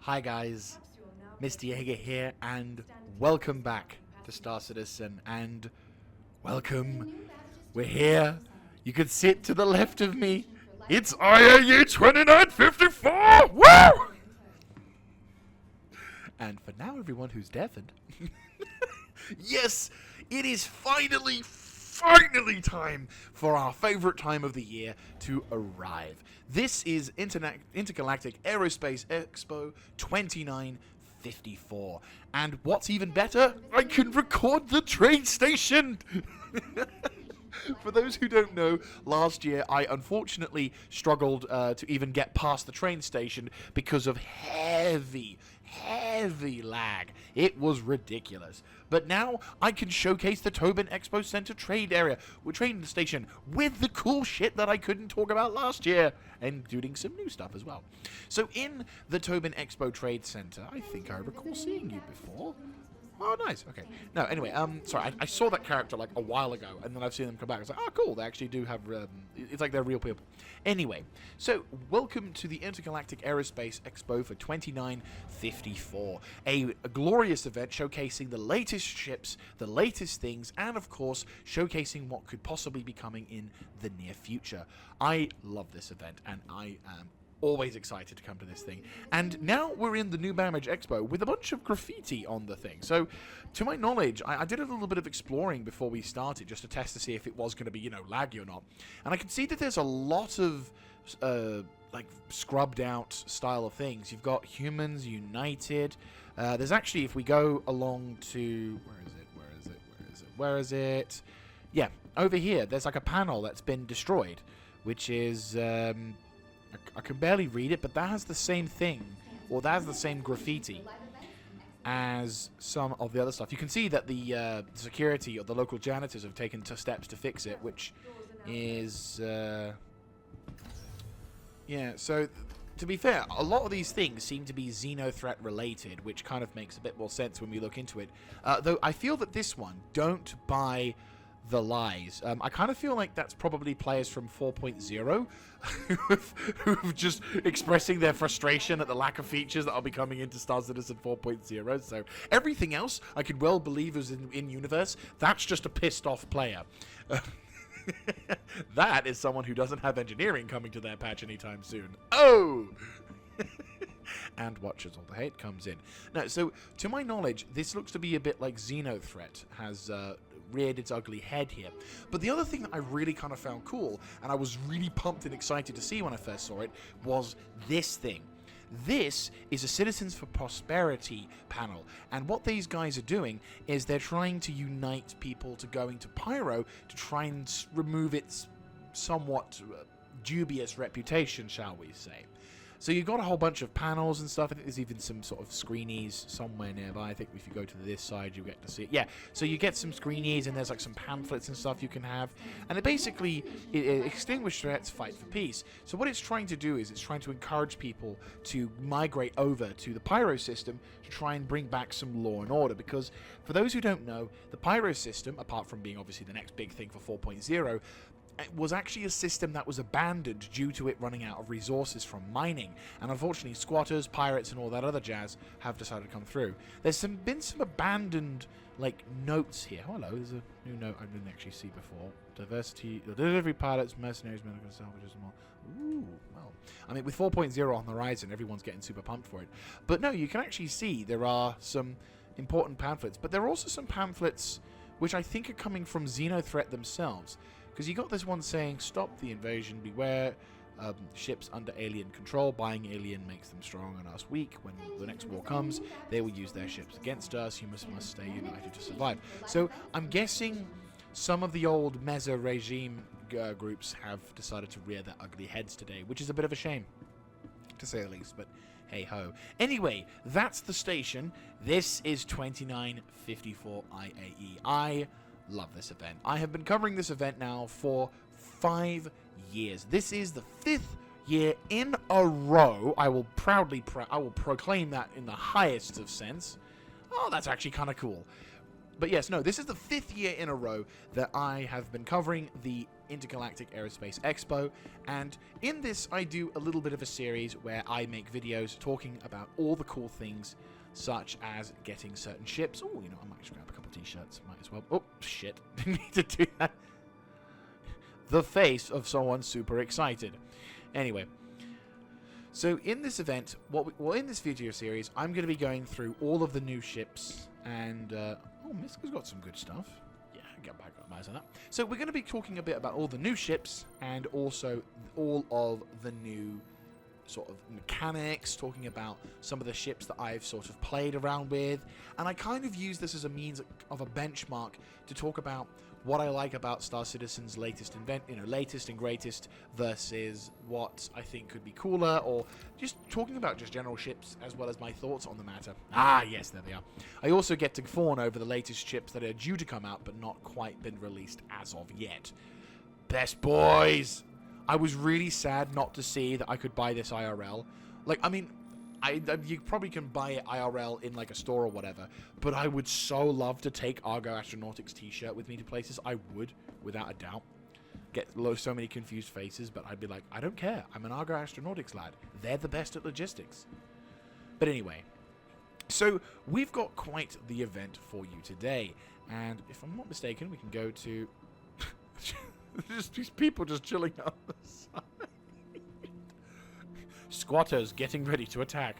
Hi guys, Mr. Jaeger here, and welcome back to Star Citizen, and welcome, we're here, you can sit to the left of me, it's IAU 2954, woo! And for now, everyone who's deafened, yes, it is finally time for our favorite time of the year to arrive. This is Intergalactic Aerospace Expo 2954. And what's even better, I can record the train station! For those who don't know, last year I unfortunately struggled to even get past the train station because of heavy lag. It was ridiculous. But now I can showcase the Tobin Expo Center trade area, train station, with the cool shit that I couldn't talk about last year, including some new stuff as well. So in the Tobin Expo Trade Center, I think I recall seeing you before. Oh, nice. Okay. No, anyway, sorry, I saw that character like a while ago, and then I've seen them come back. It's like, oh, cool, they actually do have, it's like they're real people. Anyway, so welcome to the Intergalactic Aerospace Expo for 2954, a glorious event showcasing the latest ships, the latest things, and of course, showcasing what could possibly be coming in the near future. I love this event, and I am always excited to come to this thing. And now we're in the new Babbage Expo with a bunch of graffiti on the thing. So, to my knowledge, I did a little bit of exploring before we started, just to test to see if it was going to be, you know, laggy or not. And I can see that there's a lot of, like, scrubbed out style of things. You've got Humans United. There's actually, if we go along to, where is it? Yeah, over here, there's like a panel that's been destroyed, which is, I can barely read it, but that has the same thing, or that has the same graffiti as some of the other stuff. You can see that the security or the local janitors have taken steps to fix it, which is, yeah, so to be fair, a lot of these things seem to be Xenothreat related, which kind of makes a bit more sense when we look into it. Though I feel that this one, don't buy the lies. I kind of feel like that's probably players from 4.0 who've just expressing their frustration at the lack of features that are be coming into Star Citizen 4.0. So everything else I could well believe is in universe. That's just a pissed off player. That is someone who doesn't have engineering coming to their patch anytime soon. Oh! And watches all the hate comes in. Now, so to my knowledge, this looks to be a bit like Xenothreat has reared its ugly head here. But the other thing that I really kind of found cool, and I was really pumped and excited to see when I first saw it, was this thing. This is a Citizens for Prosperity panel, and what these guys are doing is they're trying to unite people to going to Pyro to try and remove its somewhat dubious reputation, shall we say. So you've got a whole bunch of panels and stuff. I think there's even some sort of screenies somewhere nearby. I think if you go to this side, you get to see it. Yeah, so you get some screenies, and there's like some pamphlets and stuff you can have. And it basically, extinguish threats, fight for peace. So what it's trying to do is it's trying to encourage people to migrate over to the Pyro system to try and bring back some law and order. Because for those who don't know, the Pyro system, apart from being obviously the next big thing for 4.0, it was actually a system that was abandoned due to it running out of resources from mining. And unfortunately, squatters, pirates, and all that other jazz have decided to come through. There's been some abandoned, like, notes here. Oh, hello, there's a new note I didn't actually see before. Diversity, delivery pilots, mercenaries, medical salvages, and more. Ooh, well. I mean, with 4.0 on the horizon, everyone's getting super pumped for it. But no, you can actually see there are some important pamphlets. But there are also some pamphlets which I think are coming from Xenothreat themselves. Because you got this one saying, stop the invasion, beware ships under alien control. Buying alien makes them strong and us weak. When the next war comes, they will use their ships against us. You must stay united to survive. So I'm guessing some of the old Meza regime groups have decided to rear their ugly heads today, which is a bit of a shame, to say the least, but hey-ho. Anyway, that's the station. This is 2954 IAE. I love this event. I have been covering this event now for 5 years. This is the 5th year in a row. I will proudly, I will proclaim that in the highest of sense. Oh, that's actually kind of cool. But yes, no, this is the 5th year in a row that I have been covering the Intergalactic Aerospace Expo, and in this I do a little bit of a series where I make videos talking about all the cool things, such as getting certain ships. Oh, you know, I might just grab a couple t-shirts, might as well. Oh, shit, didn't need to do that. The face of someone super excited. Anyway, so in this event, in this video series, I'm going to be going through all of the new ships, and oh, Miska's got some good stuff. Yeah, get back up eyes on that. So we're going to be talking a bit about all the new ships, and also all of the new sort of mechanics, talking about some of the ships that I've sort of played around with, and I kind of use this as a means of a benchmark to talk about what I like about Star Citizen's latest latest and greatest versus what I think could be cooler, or just talking about just general ships as well as my thoughts on the matter. Ah, yes, there they are. I also get to fawn over the latest ships that are due to come out but not quite been released as of yet. Best boys! I was really sad not to see that I could buy this IRL. Like, I mean, you probably can buy it IRL in like a store or whatever, but I would so love to take Argo Astronautics t-shirt with me to places. I would, without a doubt. Get so many confused faces, but I'd be like, I don't care. I'm an Argo Astronautics lad. They're the best at logistics. But anyway, so we've got quite the event for you today, and if I'm not mistaken, we can go to just these people just chilling on the side. Squatters getting ready to attack.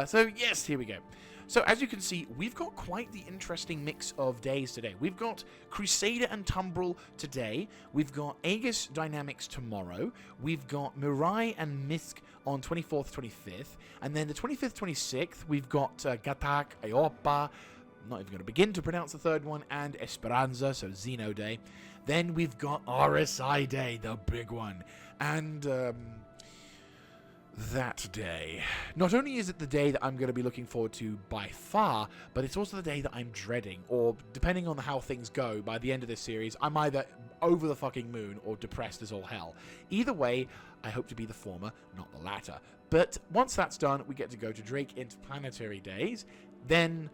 So yes, here we go. So as you can see, we've got quite the interesting mix of days today. We've got Crusader and Tumbril today. We've got Aegis Dynamics tomorrow. We've got Mirai and Misk on 24th, 25th. And then the 25th, 26th, we've got Gatak, Aopa, I'm not even going to begin to pronounce the third one, and Esperanza, so Xeno Day. Then we've got RSI Day, the big one. And that day. Not only is it the day that I'm going to be looking forward to by far, but it's also the day that I'm dreading, or depending on how things go, by the end of this series, I'm either over the fucking moon or depressed as all hell. Either way, I hope to be the former, not the latter. But once that's done, we get to go to Drake Interplanetary Days, then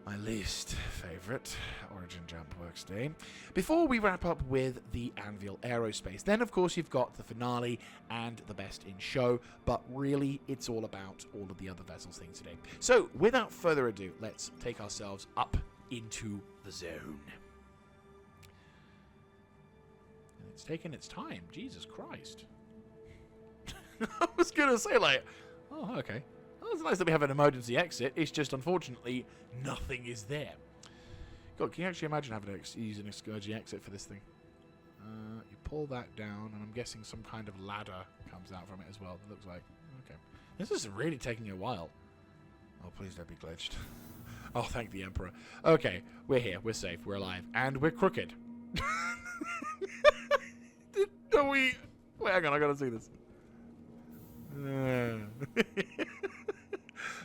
my least favorite, Origin Jump Works Day, before we wrap up with the Anvil Aerospace. Then, of course, you've got the finale and the best in show, but really, it's all about all of the other vessels things today. So, without further ado, let's take ourselves up into the zone. And it's taken its time. Jesus Christ. I was going to say, like, oh, okay. Well, it's nice that we have an emergency exit. It's just, unfortunately, nothing is there. God, can you actually imagine having to use an emergency exit for this thing? You pull that down, and I'm guessing some kind of ladder comes out from it as well. It looks like. Okay. This is really taking a while. Oh, please don't be glitched. Oh, thank the Emperor. Okay, we're here. We're safe. We're alive. And we're crooked. Don't we... Wait, hang on. I gotta see this.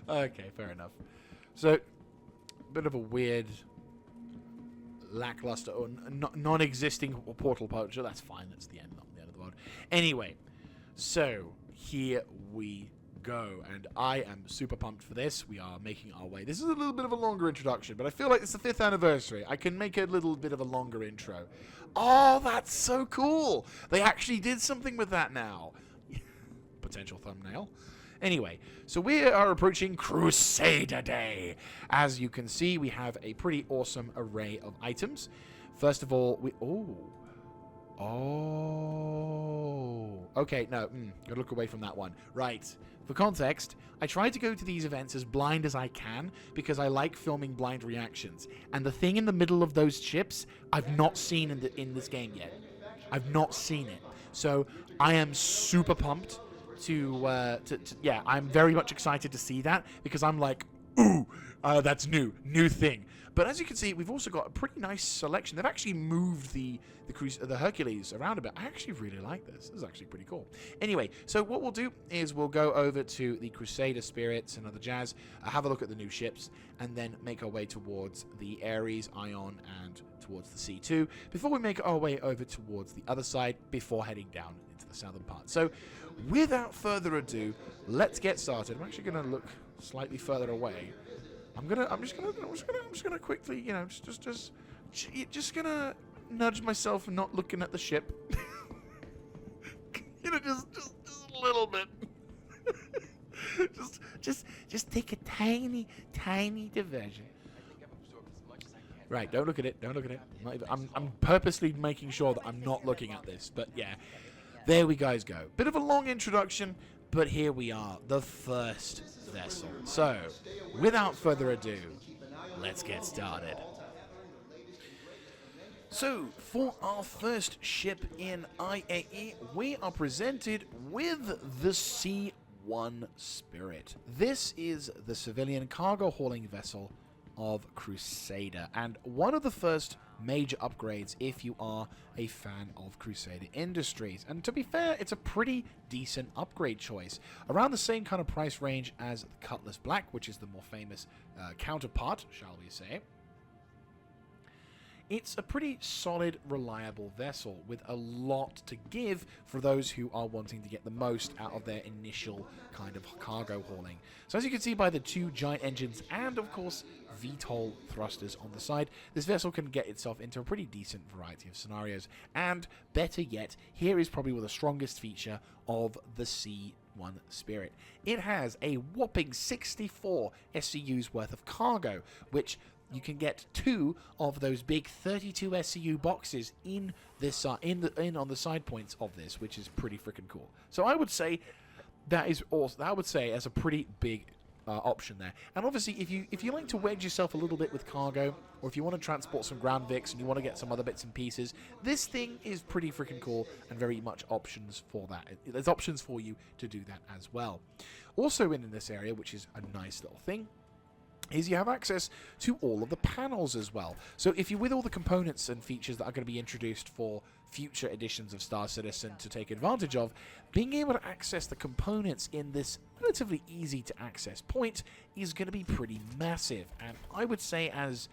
Okay, fair enough. So, bit of a weird, lackluster, or non-existing portal poacher. That's fine. That's the end, not the end of the world. Anyway, so here we go, and I am super pumped for this. We are making our way. This is a little bit of a longer introduction, but I feel like it's the 5th anniversary. I can make a little bit of a longer intro. Oh, that's so cool! They actually did something with that now. Potential thumbnail. Anyway, so we are approaching Crusader Day. As you can see, we have a pretty awesome array of items. First of all, okay, no, gotta look away from that one. Right, for context, I try to go to these events as blind as I can because I like filming blind reactions. And the thing in the middle of those ships, I've not seen in this game yet. I've not seen it. So I am super pumped yeah, I'm very much excited to see that because I'm like, ooh, that's new thing. But as you can see, we've also got a pretty nice selection. They've actually moved the Hercules around a bit. I actually really like this. This is actually pretty cool. Anyway, so what we'll do is we'll go over to the Crusader Spirits and other jazz, have a look at the new ships, and then make our way towards the Ares, Ion, and towards the C2 before we make our way over towards the other side before heading down into the southern part. So without further ado, let's get started. I'm actually going to look slightly further away I'm just gonna quickly, you know, just gonna nudge myself not looking at the ship. You know, just a little bit. just take a tiny diversion. Right, don't look at it. Don't look at it. I'm purposely making sure that I'm not looking at this. But yeah, there we guys go. Bit of a long introduction, but here we are, the first vessel. So, without further ado, let's get started. So, for our first ship in IAE, we are presented with the C-1 Spirit. This is the civilian cargo hauling vessel of Crusader, and one of the first major upgrades if you are a fan of Crusader Industries. And to be fair, it's a pretty decent upgrade choice. Around the same kind of price range as the Cutlass Black, which is the more famous counterpart, shall we say. It's a pretty solid, reliable vessel with a lot to give for those who are wanting to get the most out of their initial kind of cargo hauling. So as you can see by the two giant engines and, of course, VTOL thrusters on the side, this vessel can get itself into a pretty decent variety of scenarios. And better yet, here is probably the strongest feature of the C-1 Spirit. It has a whopping 64 SCUs worth of cargo, which you can get 2 of those big 32 SCU boxes in this in on the side points of this, which is pretty freaking cool. So I would say that is awesome. I would say as a pretty big option there. And obviously, if you like to wedge yourself a little bit with cargo, or if you want to transport some ground vics and you want to get some other bits and pieces, this thing is pretty freaking cool and very much options for that. There's options for you to do that as well. Also in this area, which is a nice little thing, is you have access to all of the panels as well. So if you're with all the components and features that are going to be introduced for future editions of Star Citizen to take advantage of, being able to access the components in this relatively easy to access point is going to be pretty massive. And I would say, as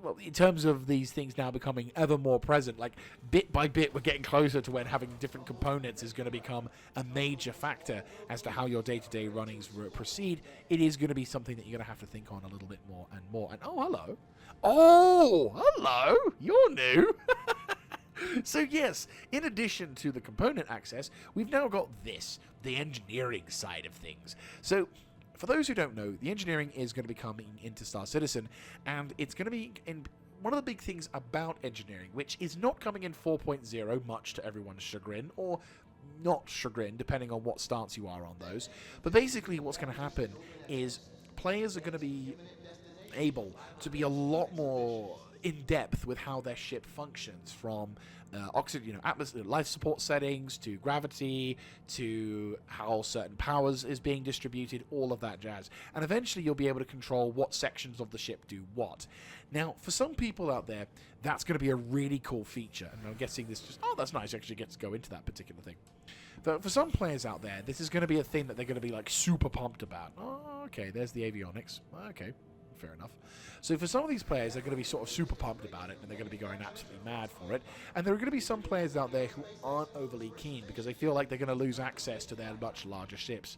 well, in terms of these things now becoming ever more present, like bit by bit we're getting closer to when having different components is going to become a major factor as to how your day-to-day runnings proceed. It is going to be something that you're going to have to think on a little bit more and more. And hello, you're new. So yes, in addition to the component access, we've now got the engineering side of things. So for those who don't know, the engineering is going to be coming into Star Citizen, and it's going to be in one of the big things about engineering, which is not coming in 4.0, much to everyone's chagrin, or not chagrin, depending on what stance you are on those. But basically what's going to happen is players are going to be able to be a lot more in depth with how their ship functions, from oxygen, atmosphere, life support settings, to gravity, to how certain powers is being distributed, all of that jazz. And eventually you'll be able to control what sections of the ship do what. Now, for some people out there, that's going to be a really cool feature. And I'm guessing this just, that's nice, you actually get to go into that particular thing. But for some players out there, this is going to be a thing that they're going to be like super pumped about. Oh, okay, there's the avionics. Okay. Fair enough. So for some of these players, they're going to be sort of super pumped about it, and they're going to be going absolutely mad for it. And there are going to be some players out there who aren't overly keen because they feel like they're going to lose access to their much larger ships.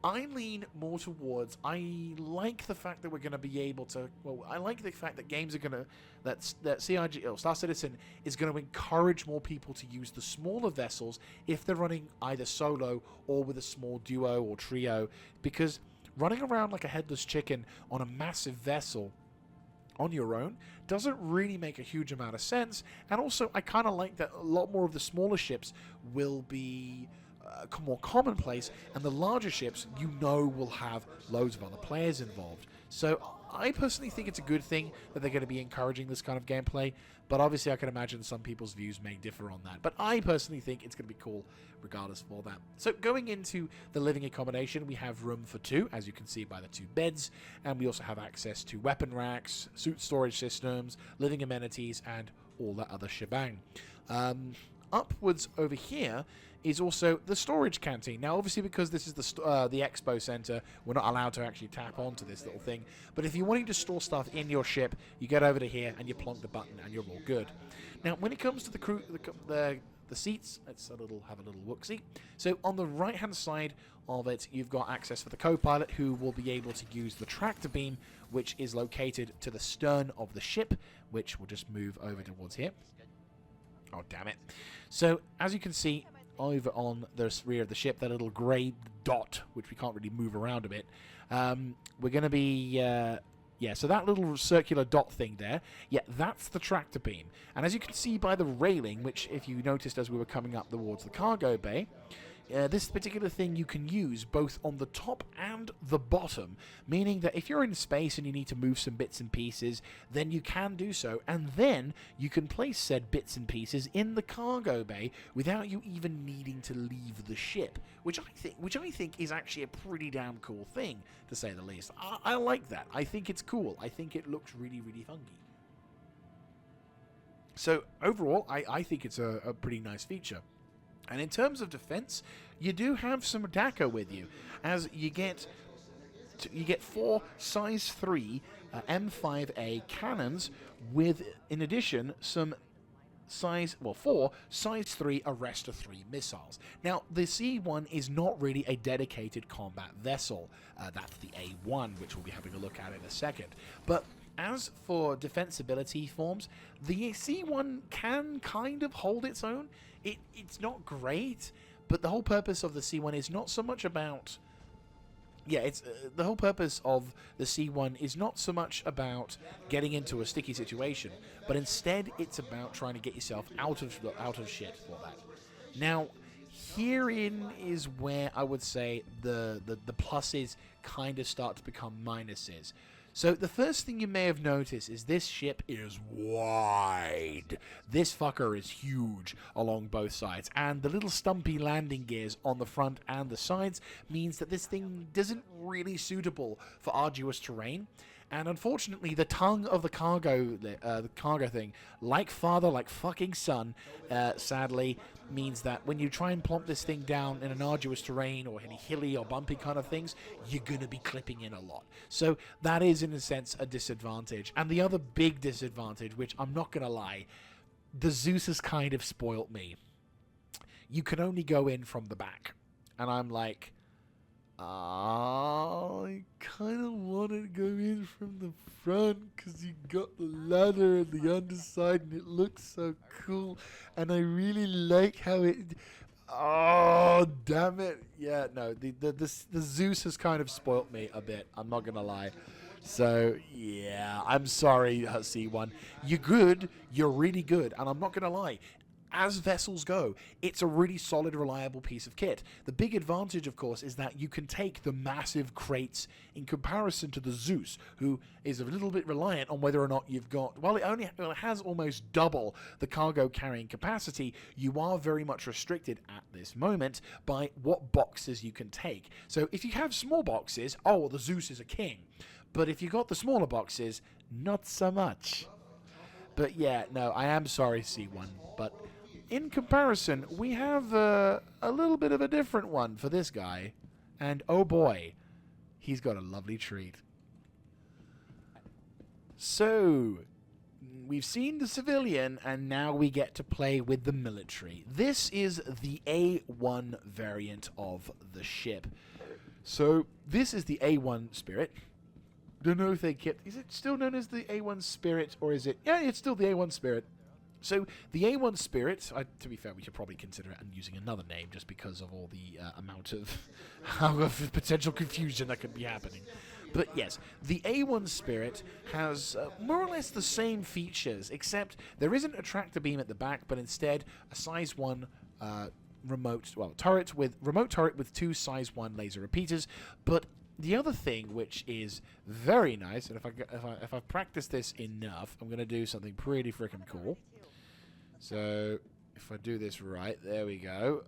I lean more towards, I like the fact that we're going to be able to, I like the fact that games are going to, that CIG, or Star Citizen is going to encourage more people to use the smaller vessels if they're running either solo or with a small duo or trio, because running around like a headless chicken on a massive vessel on your own doesn't really make a huge amount of sense. And also, I kind of like that a lot more of the smaller ships will be more commonplace, and the larger ships, will have loads of other players involved. So I personally think it's a good thing that they're going to be encouraging this kind of gameplay, but obviously I can imagine some people's views may differ on that. But I personally think it's going to be cool regardless for that. So going into the living accommodation, we have room for 2, as you can see by the 2 beds, and we also have access to weapon racks, suit storage systems, living amenities, and all that other shebang. Upwards over here is also the storage canteen. Now, obviously, because this is the expo center, we're not allowed to actually tap onto this little thing. But if you're wanting to store stuff in your ship, you get over to here and you plonk the button and you're all good. Now, when it comes to the the seats. Let's have a little look-see. So on the right-hand side of it, you've got access for the co-pilot, who will be able to use the tractor beam, which is located to the stern of the ship, which will just move over towards here. Oh, damn it. So, as you can see, over on the rear of the ship, that little grey dot, which we can't really move around a bit, we're going to be... yeah, so that little circular dot thing there, yeah, that's the tractor beam. And as you can see by the railing, which if you noticed as we were coming up towards the cargo bay, this particular thing you can use both on the top and the bottom, meaning that if you're in space and you need to move some bits and pieces, then you can do so, and then you can place said bits and pieces in the cargo bay without you even needing to leave the ship, which I think is actually a pretty damn cool thing, to say the least. I like that. I think it's cool. I think it looks really, really funky. So overall, I think it's a pretty nice feature. And in terms of defense, you do have some DACA with you, as you get 4 size 3 M5A cannons with, in addition, some 4 size 3 Arrestor 3 missiles. Now, the C1 is not really a dedicated combat vessel. That's the A1, which we'll be having a look at in a second. But as for defensibility forms, the C1 can kind of hold its own. It's not great, but the whole purpose of the C1 is not so much about... Yeah, it's the whole purpose of the C1 is not so much about getting into a sticky situation, but instead it's about trying to get yourself out of shit for that. Now, herein is where I would say the pluses kind of start to become minuses. So the first thing you may have noticed is this ship is wide. This fucker is huge along both sides, and the little stumpy landing gears on the front and the sides means that this thing isn't really suitable for arduous terrain. And unfortunately, the tongue of the cargo thing, like father, like fucking son, sadly, means that when you try and plump this thing down in an arduous terrain or any hilly or bumpy kind of things, you're going to be clipping in a lot. So that is, in a sense, a disadvantage. And the other big disadvantage, which I'm not going to lie, the Zeus has kind of spoilt me. You can only go in from the back. And I'm like... I kind of want to go in from the front because you got the ladder and the underside and it looks so cool, and I really like how it... Oh, damn it. Yeah, no, the Zeus has kind of spoilt me a bit, I'm not going to lie. So, yeah, I'm sorry, C1. You're good, you're really good, and I'm not going to lie. As vessels go, it's a really solid, reliable piece of kit. The big advantage, of course, is that you can take the massive crates in comparison to the Zeus, who is a little bit reliant on whether or not you've got... Well, it has almost double the cargo carrying capacity. You are very much restricted at this moment by what boxes you can take. So if you have small boxes, oh, the Zeus is a king. But if you got the smaller boxes, not so much. But yeah, no, I am sorry, C1, but... in comparison, we have a little bit of a different one for this guy. And oh boy, he's got a lovely treat. So, we've seen the civilian, and now we get to play with the military. This is the A1 variant of the ship. So, this is the A1 Spirit. Don't know if they kept... Is it still known as the A1 Spirit, or is it... Yeah, it's still the A1 Spirit. So, the A1 Spirit, to be fair, we should probably consider it and using another name just because of all the amount of potential confusion that could be happening. But yes, the A1 Spirit has more or less the same features, except there isn't a tractor beam at the back, but instead a size 1 remote turret with 2 size 1 laser repeaters. But the other thing, which is very nice, and if I practice this enough, I'm going to do something pretty freaking cool. So, if I do this right, there we go.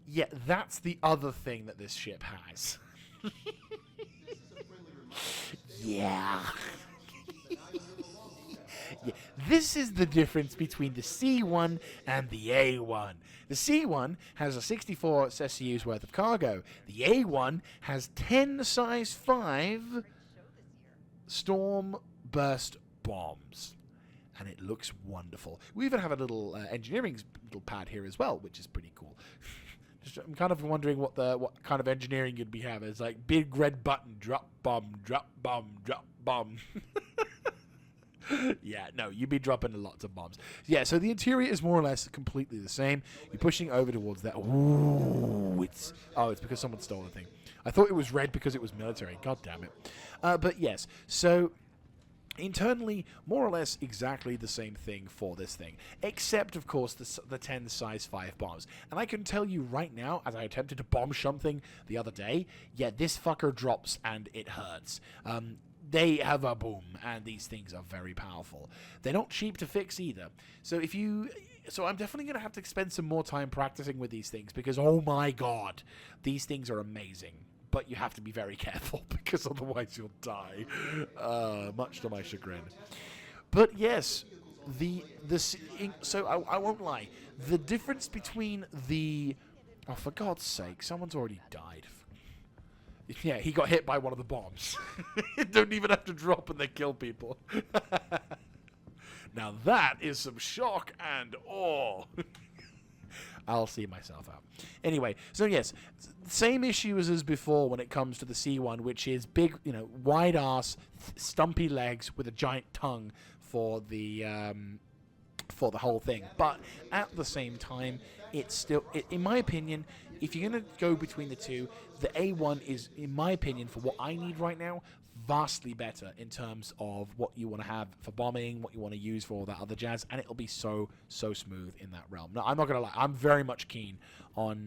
Yeah, that's the other thing that this ship has. Yeah. Yeah. This is the difference between the C1 and the A1. The C1 has a 64 SCU's worth of cargo. The A1 has 10 size 5 storm burst bombs. and it looks wonderful. We even have a little engineering little pad here as well, which is pretty cool. I'm kind of wondering what kind of engineering you'd be having. It's like big red button, drop bomb, drop bomb, drop bomb. Yeah, no, you'd be dropping lots of bombs. Yeah, so the interior is more or less completely the same. You're pushing over towards that. Ooh, it's because someone stole the thing. I thought it was red because it was military. God damn it. But yes, so internally, more or less exactly the same thing for this thing, except, of course, the 10 size 5 bombs. And I can tell you right now, as I attempted to bomb something the other day, yeah, this fucker drops and it hurts. They have a boom, and these things are very powerful. They're not cheap to fix either. So I'm definitely going to have to spend some more time practicing with these things, because, oh my god, these things are amazing. But you have to be very careful, because otherwise you'll die, much to my chagrin. But yes, so I won't lie. The difference between oh, for God's sake, someone's already died. Yeah, he got hit by one of the bombs. You don't even have to drop and they kill people. Now that is some shock and awe. I'll see myself out. Anyway, so yes, same issue as before when it comes to the C1, which is big, wide ass, stumpy legs with a giant tongue for the whole thing. But at the same time, it's still, in my opinion, if you're going to go between the two, the A1 is, in my opinion, for what I need right now, vastly better in terms of what you want to have for bombing, what you want to use for all that other jazz, and it'll be so smooth in that realm. Now, I'm not going to lie, I'm very much keen on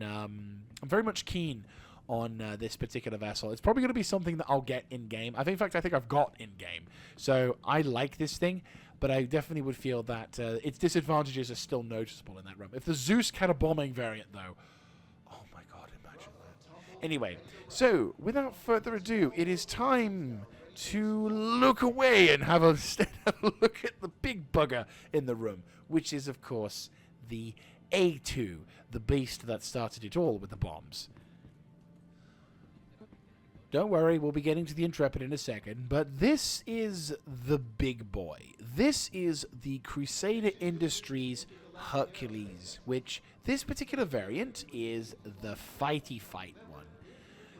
this particular vessel. It's probably going to be something that I'll get in-game. In fact, I think I've got in-game. So I like this thing, but I definitely would feel that its disadvantages are still noticeable in that realm. If the Zeus had a bombing variant, though, oh my god, imagine that. Anyway, so without further ado, it is time to look away and have a look at the big bugger in the room, which is, of course, the A2, the beast that started it all with the bombs. Don't worry, we'll be getting to the Intrepid in a second, but this is the big boy. This is the Crusader Industries Hercules, which this particular variant is the fighty fight one.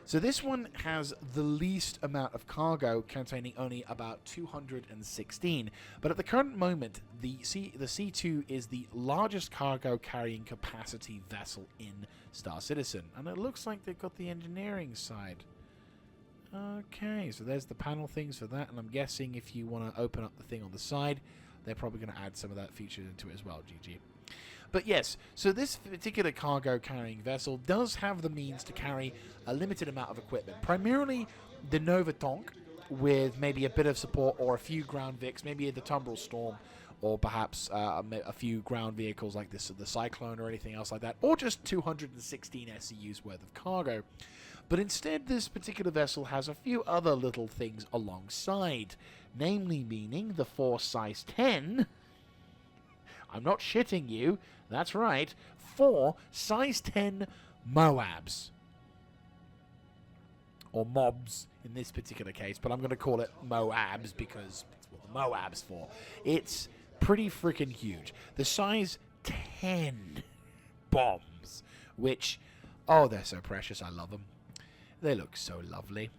So this one has the least amount of cargo, containing only about 216, but at the current moment, the C2 is the largest cargo carrying capacity vessel in Star Citizen, and it looks like they've got the engineering side. Okay, so there's the panel things for that, and I'm guessing if you want to open up the thing on the side, they're probably going to add some of that feature into it as well, GG. But yes, so this particular cargo-carrying vessel does have the means to carry a limited amount of equipment, primarily the Nova Tonk, with maybe a bit of support or a few ground Vics, maybe the Tumbril Storm, or perhaps a few ground vehicles like this, the Cyclone or anything else like that, or just 216 SCUs worth of cargo. But instead, this particular vessel has a few other little things alongside, namely meaning the 4 size 10. I'm not shitting you. That's right. 4 size 10 Moabs. Or mobs in this particular case, but I'm going to call it Moabs because it's what the Moab's for. It's pretty freaking huge. The size 10 bombs, which, oh, they're so precious. I love them. They look so lovely.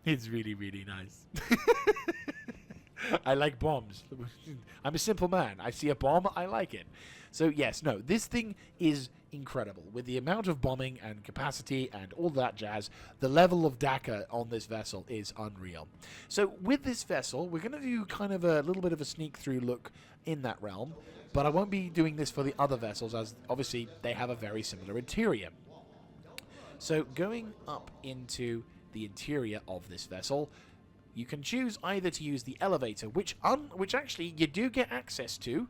It's really, really nice. I like bombs. I'm a simple man. I see a bomb, I like it. So yes, no, this thing is incredible. With the amount of bombing and capacity and all that jazz, the level of DACA on this vessel is unreal. So with this vessel, we're going to do kind of a little bit of a sneak through look in that realm, but I won't be doing this for the other vessels, as obviously they have a very similar interior. So going up into the interior of this vessel, you can choose either to use the elevator, which actually you do get access to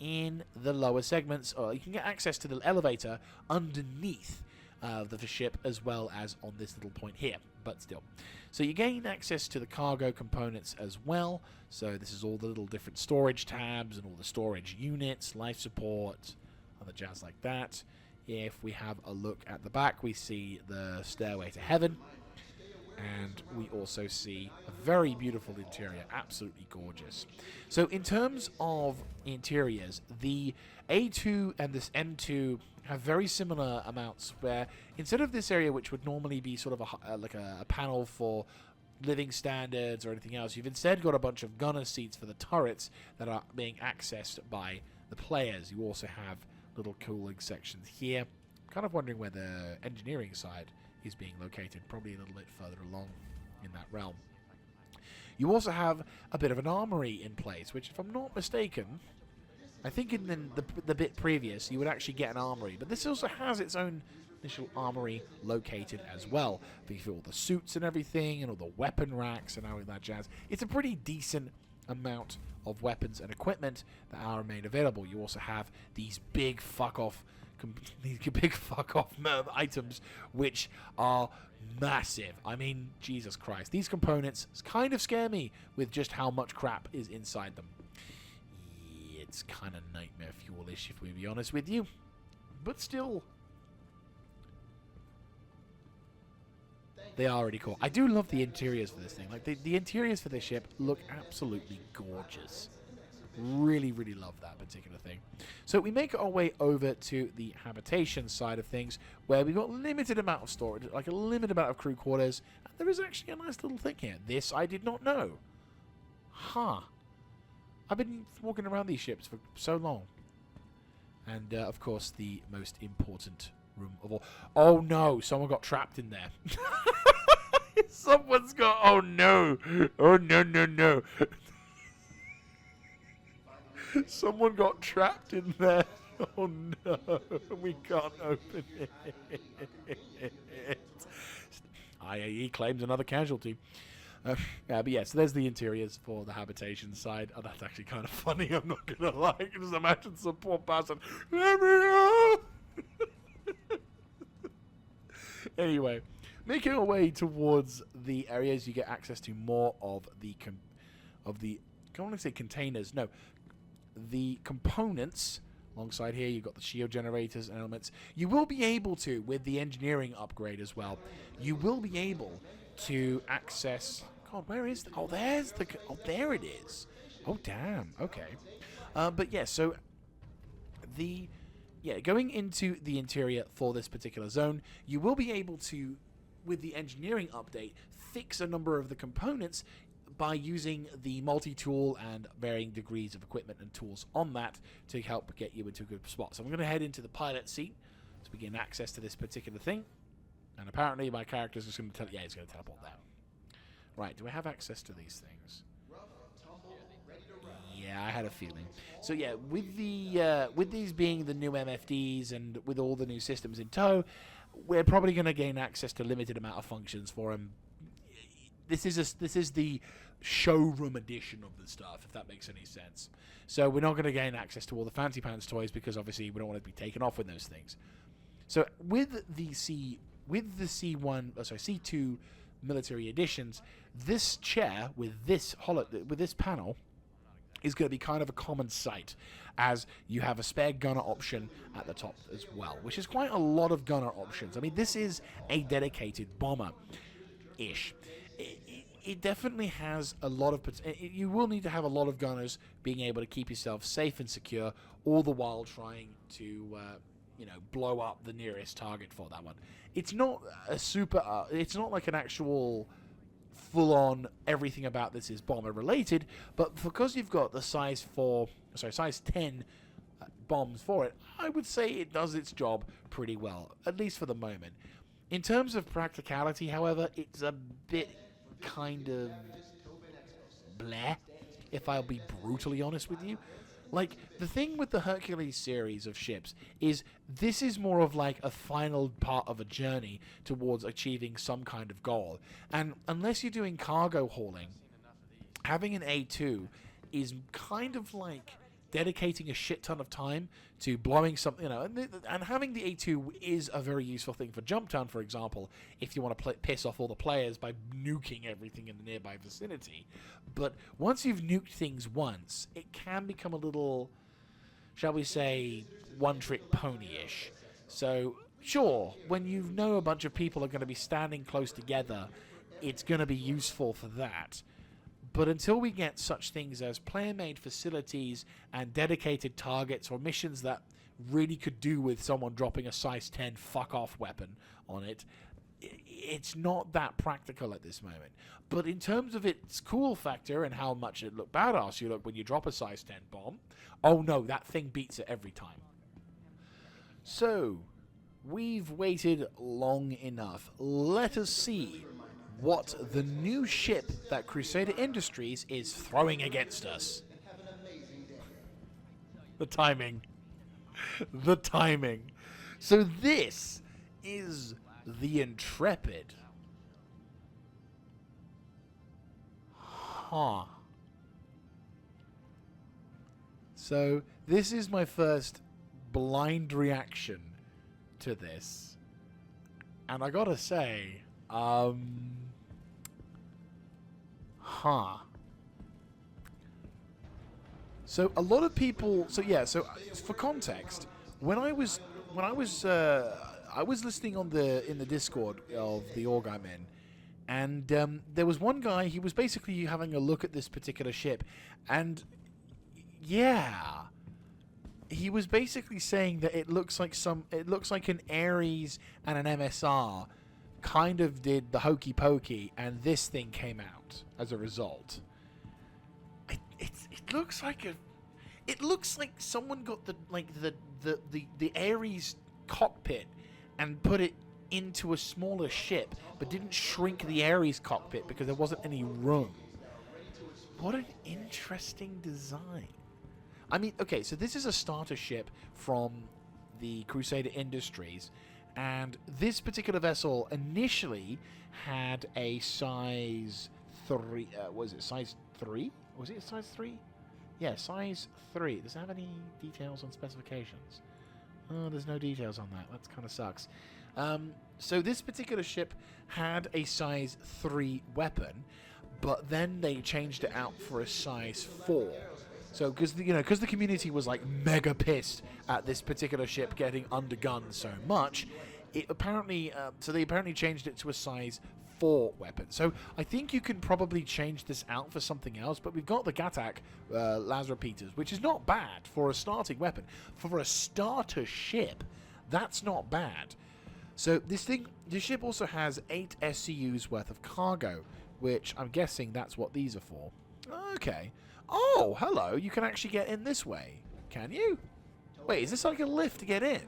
in the lower segments, or you can get access to the elevator underneath the ship as well as on this little point here, but still. So you gain access to the cargo components as well. So this is all the little different storage tabs and all the storage units, life support, other jazz like that. If we have a look at the back, we see the stairway to heaven. And we also see a very beautiful interior, absolutely gorgeous. So in terms of interiors, the A2 and this M2 have very similar amounts, where instead of this area, which would normally be sort of a panel for living standards or anything else, you've instead got a bunch of gunner seats for the turrets that are being accessed by the players. You also have little cooling sections here. Kind of wondering where the engineering side is being located, probably a little bit further along in that realm. You also have a bit of an armory in place, which, if I'm not mistaken, I think in the bit previous you would actually get an armory, but this also has its own initial armory located as well, for all the suits and everything, and all the weapon racks and all that jazz. It's a pretty decent amount of weapons and equipment that are made available. You also have these big fuck off items, which are massive. I mean, Jesus Christ, these components kind of scare me with just how much crap is inside them. It's kind of nightmare fuel-ish, if we be honest with you, but still, they are already cool. I do love the interiors for this thing. Like, the interiors for this ship look absolutely gorgeous. Really, really love that particular thing. So we make our way over to the habitation side of things, where we've got limited amount of storage, like a limited amount of crew quarters. And there is actually a nice little thing here. This I did not know. Huh. I've been walking around these ships for so long. And, of course, the most important room of all. Oh, no. Someone got trapped in there. Someone's got... Oh, no. Oh, no, no, no. Someone got trapped in there. Oh, no. We can't open it. IAE claims another casualty. But yeah, so there's the interiors for the habitation side. Oh, that's actually kind of funny, I'm not going to lie. I can just imagine some poor person. Let me out! Anyway, making our way towards the areas, you get access to more of the I don't want to say containers, no. The components. Alongside here, you've got the shield generators and elements. You will be able to, with the engineering upgrade as well, you will be able to access... God, where is... Oh, there's the... Oh, there it is. Oh, damn. Okay. But yeah, so... going into the interior for this particular zone, you will be able to, with the engineering update, fix a number of the components by using the multi-tool and varying degrees of equipment and tools on that to help get you into a good spot. So I'm going to head into the pilot seat to begin access to this particular thing. And apparently my character's just going to tell... Yeah, he's going to teleport there. Right, do I have access to these things? Yeah, I had a feeling. So yeah, with these being the new MFDs and with all the new systems in tow, we're probably going to gain access to limited amount of functions for them. This is the showroom edition of the stuff, if that makes any sense. So we're not going to gain access to all the fancy pants toys because obviously we don't want to be taken off with those things. So with the C2 military editions, this chair with this panel is going to be kind of a common sight, as you have a spare gunner option at the top as well, which is quite a lot of gunner options. I mean, this is a dedicated bomber-ish. It definitely has a lot of... You will need to have a lot of gunners being able to keep yourself safe and secure, all the while trying to, blow up the nearest target for that one. It's not a super... it's not like an actual full-on everything about this is bomber-related, but because you've got the size 10 bombs for it, I would say it does its job pretty well, at least for the moment. In terms of practicality, however, it's a bit kind of bleh, if I'll be brutally honest with you. Like, the thing with the Hercules series of ships is this is more of like a final part of a journey towards achieving some kind of goal. And unless you're doing cargo hauling, having an A2 is kind of like dedicating a shit ton of time to blowing something, and having the A2 is a very useful thing for Jump Town, for example, if you want to piss off all the players by nuking everything in the nearby vicinity. But once you've nuked things once, it can become a little, shall we say, one-trick pony-ish. So, sure, when you know a bunch of people are going to be standing close together, it's going to be useful for that. But until we get such things as player-made facilities and dedicated targets or missions that really could do with someone dropping a size 10 fuck-off weapon on it, it's not that practical at this moment. But in terms of its cool factor and how much it look badass you look when you drop a size 10 bomb, oh no, that thing beats it every time. So, we've waited long enough. Let us see what the new ship that Crusader Industries is throwing against us. The timing. The timing. So this is the Intrepid. Huh. So this is my first blind reaction to this. And I gotta say, So a lot of people. So yeah. So for context, when I was listening in the Discord of the org I'm in, and there was one guy. He was basically having a look at this particular ship, and yeah, he was basically saying that it looks like an Ares and an MSR kind of did the hokey pokey, and this thing came out as a result. It looks like someone got the Ares cockpit and put it into a smaller ship, but didn't shrink the Ares cockpit because there wasn't any room. What an interesting design. I mean, okay, so this is a starter ship from the Crusader Industries, and this particular vessel initially had a size 3. Was it size 3? Was it a size 3? Yeah, size 3. Does it have any details on specifications? Oh, there's no details on that. That kind of sucks. So this particular ship had a size 3 weapon, but then they changed it out for a size 4. So, because the community was like mega pissed at this particular ship getting undergunned so much, they apparently changed it to a size 4 weapon. So I think you can probably change this out for something else. But we've got the Gatak las repeaters, which is not bad for a starting weapon. For a starter ship, that's not bad. So this ship also has 8 SCUs worth of cargo, which I'm guessing that's what these are for. Okay. Oh, hello. You can actually get in this way. Can you? Wait, is this like a lift to get in?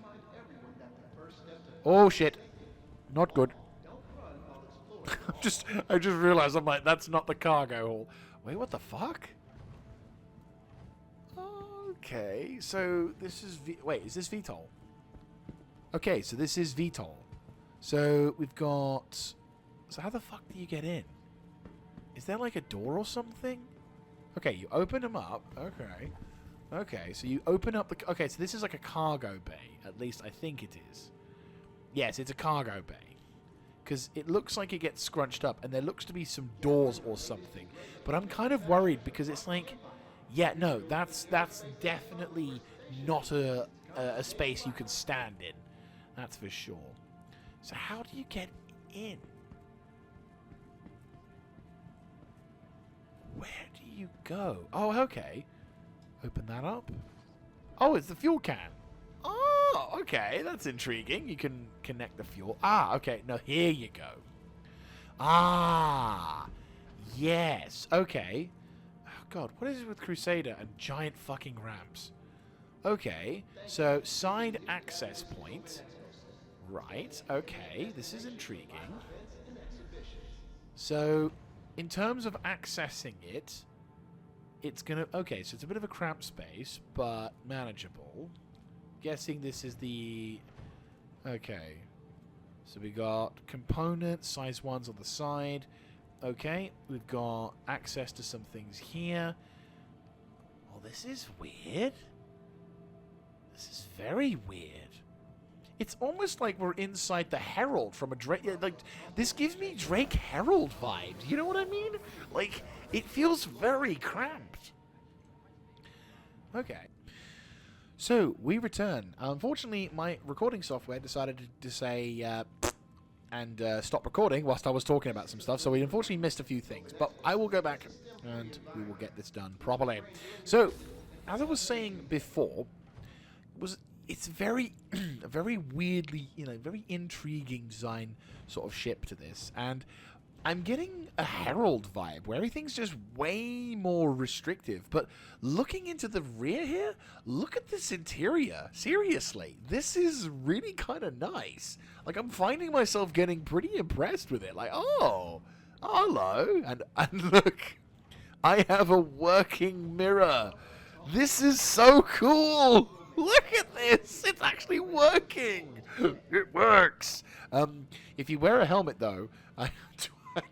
Oh, shit. Not good. I just realized, I'm like, that's not the cargo hall. Wait, what the fuck? Okay, so this is... Wait, is this VTOL? Okay, so this is VTOL. So we've got... So how the fuck do you get in? Is there like a door or something? Okay, you open them up. Okay. Okay, so you open up the... Okay, so this is like a cargo bay. At least I think it is. Yes, it's a cargo bay. Because it looks like it gets scrunched up, and there looks to be some doors or something. But I'm kind of worried, because it's like... Yeah, no, that's definitely not a space you can stand in. That's for sure. So how do you get in? Where do you go? Oh, okay. Open that up. Oh, it's the fuel can. Oh, okay. That's intriguing. You can connect the fuel. Ah, okay. No, here you go. Ah, yes. Okay. Oh, God. What is it with Crusader and giant fucking ramps? Okay. So, side access point. Right. Okay. This is intriguing. So... In terms of accessing it, it's gonna... Okay, so it's a bit of a cramped space, but manageable. Guessing this is the... Okay. So we got components, size 1s on the side. Okay, we've got access to some things here. Oh, this is weird. This is very weird. It's almost like we're inside the Herald from a Drake... Like, this gives me Drake Herald vibes. You know what I mean? Like, it feels very cramped. Okay. So, we return. Unfortunately, my recording software decided to say, and stop recording whilst I was talking about some stuff, so we unfortunately missed a few things. But I will go back and we will get this done properly. So, as I was saying before, it's very, very weirdly, very intriguing design sort of ship to this, and I'm getting a Herald vibe where everything's just way more restrictive. But looking into the rear here, look at this interior. Seriously, this is really kind of nice. Like, I'm finding myself getting pretty impressed with it. Like, oh, hello. And look, I have a working mirror. This is so cool. Look at this. It's actually working. It works. If you wear a helmet, though, I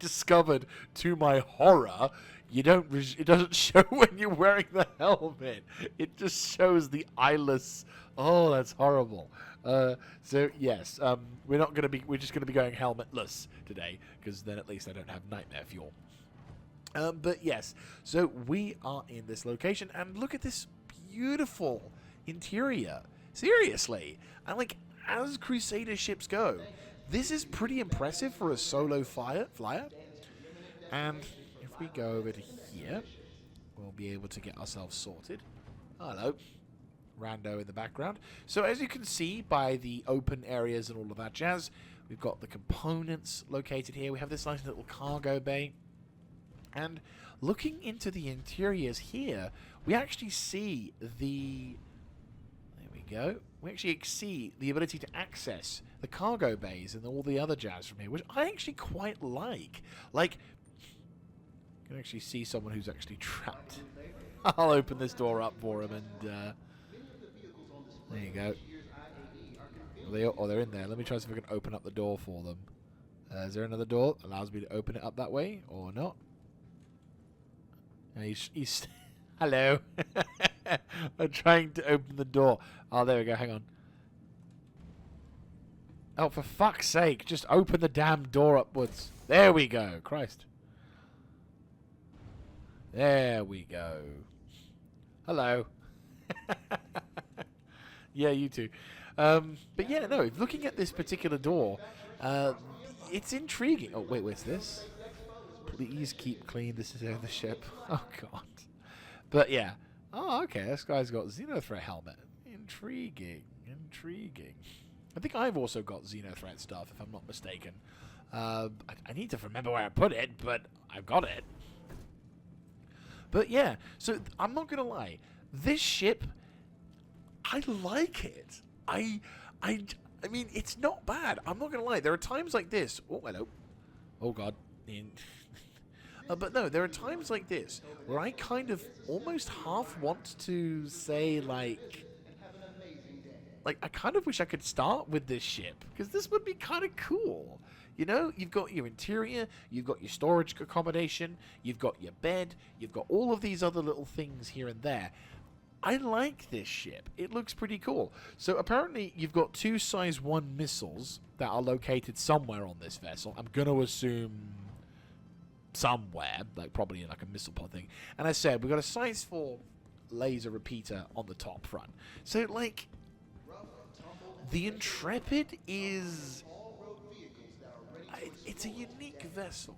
discovered, to my horror, it doesn't show when you're wearing the helmet. It just shows the eyeless. Oh, that's horrible. So yes, we're just gonna be going helmetless today, because then at least I don't have nightmare fuel. But yes, so we are in this location, and look at this beautiful interior. Seriously, and like, as Crusader ships go, this is pretty impressive for a solo flyer. And if we go over to here, we'll be able to get ourselves sorted. Hello. Rando in the background. So as you can see by the open areas and all of that jazz, we've got the components located here. We have this nice little cargo bay. And looking into the interiors here, we actually see the... There we go. We actually see the ability to access the cargo bays and all the other jazz from here, which I actually quite like. Like, you can actually see someone who's actually trapped. I'll open this door up for him, and there you go. They're in there. Let me try to see if I can open up the door for them. Is there another door that allows me to open it up that way, or not? He's hello. I'm trying to open the door. Oh, there we go. Hang on. Oh, for fuck's sake. Just open the damn door upwards. There we go. Christ. There we go. Hello. Yeah, you too. But yeah, no, looking at this particular door, it's intriguing. Oh, wait, where's this? Please keep clean. This is the ship. Oh, God. But yeah. Oh, okay. This guy's got Xenothreat helmet. Intriguing. Intriguing. I think I've also got Xenothreat stuff, if I'm not mistaken. I need to remember where I put it, but I've got it. But yeah, so I'm not going to lie. This ship, I like it. I mean, it's not bad. I'm not going to lie. There are times like this. Oh, hello. Oh, God. But no, there are times like this where I kind of almost half want to say, like I kind of wish I could start with this ship, because this would be kind of cool. You know, you've got your interior, you've got your storage accommodation, you've got your bed, you've got all of these other little things here and there. I like this ship. It looks pretty cool. So apparently you've got 2 size 1 missiles that are located somewhere on this vessel. I'm going to assume somewhere, like probably in like a missile pod thing. And I said, we've got a size 4 laser repeater on the top front. So, like, the Intrepid is... It's a unique vessel.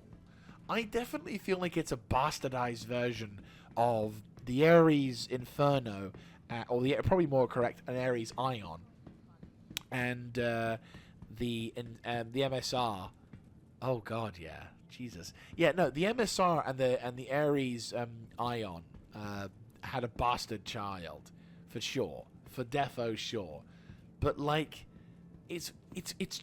I definitely feel like it's a bastardized version of the Ares Inferno, or probably more correct, an Ares Ion, and the MSR. Oh God, yeah, Jesus, yeah. No, the MSR and the Ares Ion had a bastard child, for sure, for defo sure, but like, it's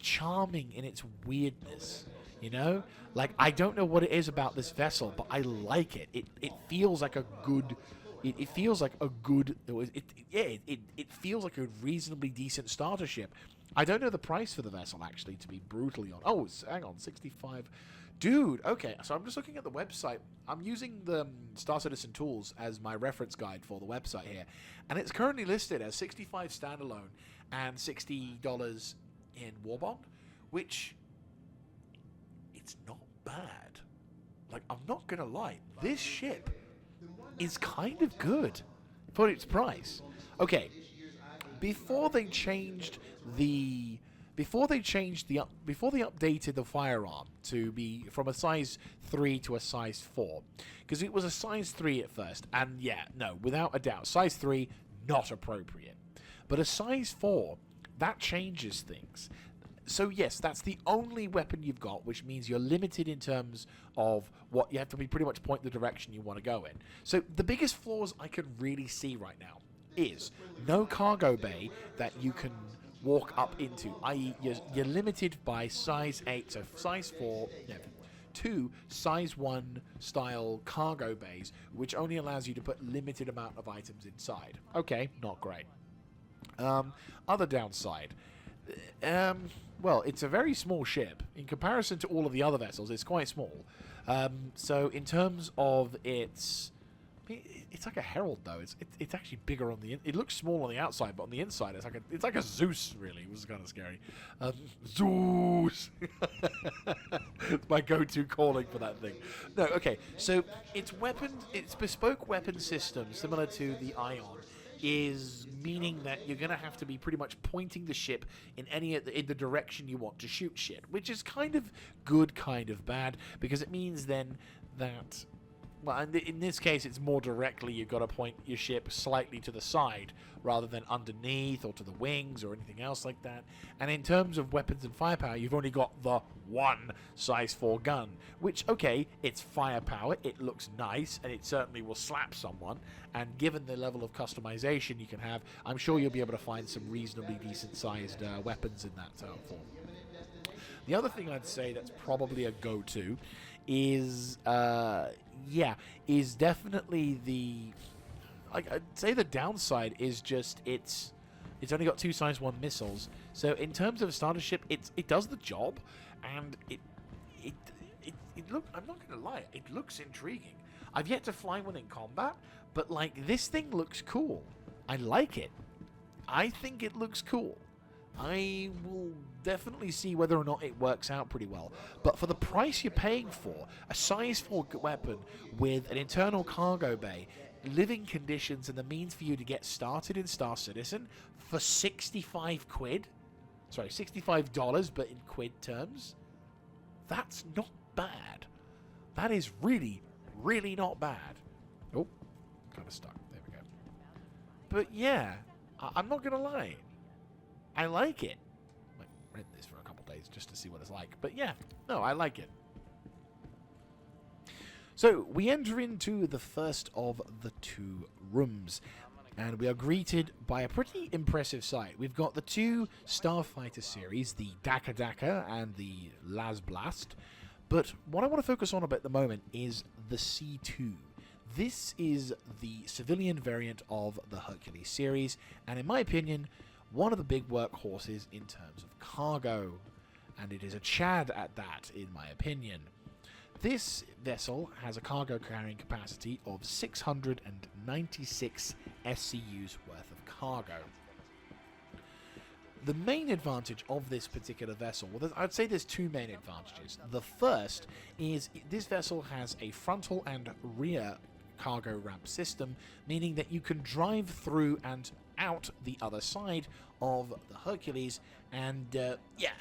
charming in its weirdness. You know, like, I don't know what it is about this vessel, but I like it. It feels like a good. It feels like a good. It feels like a reasonably decent starter ship. I don't know the price for the vessel, actually, to be brutally honest. Oh, hang on, 65. Dude, okay. So I'm just looking at the website. I'm using the Star Citizen Tools as my reference guide for the website here, and it's currently listed as 65 standalone and $60 in Warbond, which. It's not bad. Like, I'm not gonna lie, this ship is kind of good for its price. Okay, before they changed the before they updated the firearm to be from a size 3 to a size 4, because it was a size 3 at first, and yeah, no, without a doubt, size 3 not appropriate, but a size 4 that changes things. So yes, that's the only weapon you've got, which means you're limited in terms of what you have to be pretty much point the direction you want to go in. So the biggest flaws I can really see right now is no cargo bay that you can walk up into, i.e. you're limited by size 8, so size 4, yeah, 2 size 1 style cargo bays, which only allows you to put limited amount of items inside. Okay, not great. Other downside, well, it's a very small ship. In comparison to all of the other vessels, it's quite small. So in terms of its... It's like a Herald, though. It's actually bigger on the... It looks small on the outside, but on the inside, it's like a Zeus, really. It was kind of scary. Zeus! It's my go-to calling for that thing. No, okay. So its bespoke weapon system, similar to the Ion, is meaning that you're going to have to be pretty much pointing the ship in the direction you want to shoot shit, which is kind of good, kind of bad, because it means then that, well, in this case, it's more directly you've got to point your ship slightly to the side rather than underneath or to the wings or anything else like that. And in terms of weapons and firepower, you've only got the one size 4 gun, which, okay, it's firepower, it looks nice, and it certainly will slap someone, and given the level of customization you can have, I'm sure you'll be able to find some reasonably decent-sized weapons in that form. The other thing I'd say that's probably a go-to is, is definitely I'd say the downside is just it's only got 2 size 1 missiles. So in terms of a starter ship, it does the job, and it I'm not gonna lie, it looks intriguing. I've yet to fly one in combat, but like this thing looks cool. I like it. I think it looks cool. I will definitely see whether or not it works out pretty well. But for the price you're paying for, a size 4 weapon with an internal cargo bay, living conditions, and the means for you to get started in Star Citizen for 65 quid, sorry, $65, but in quid terms, that's not bad. That is really, really not bad. Oh, kind of stuck. There we go. But yeah, I'm not going to lie. I like it. I might rent this for a couple days just to see what it's like. But yeah, no, I like it. So we enter into the first of the 2 rooms, and we are greeted by a pretty impressive sight. We've got the 2 Starfighter series, the Daka Daka and the Las Blast. But what I want to focus on a bit at the moment is the C2. This is the civilian variant of the Hercules series, and in my opinion, one of the big workhorses in terms of cargo, and it is a Chad at that, in my opinion. This vessel has a cargo carrying capacity of 696 SCUs worth of cargo. The main advantage of this particular vessel, well, I'd say there's 2 main advantages. The first is this vessel has a frontal and rear cargo ramp system, meaning that you can drive through and out the other side of the Hercules, and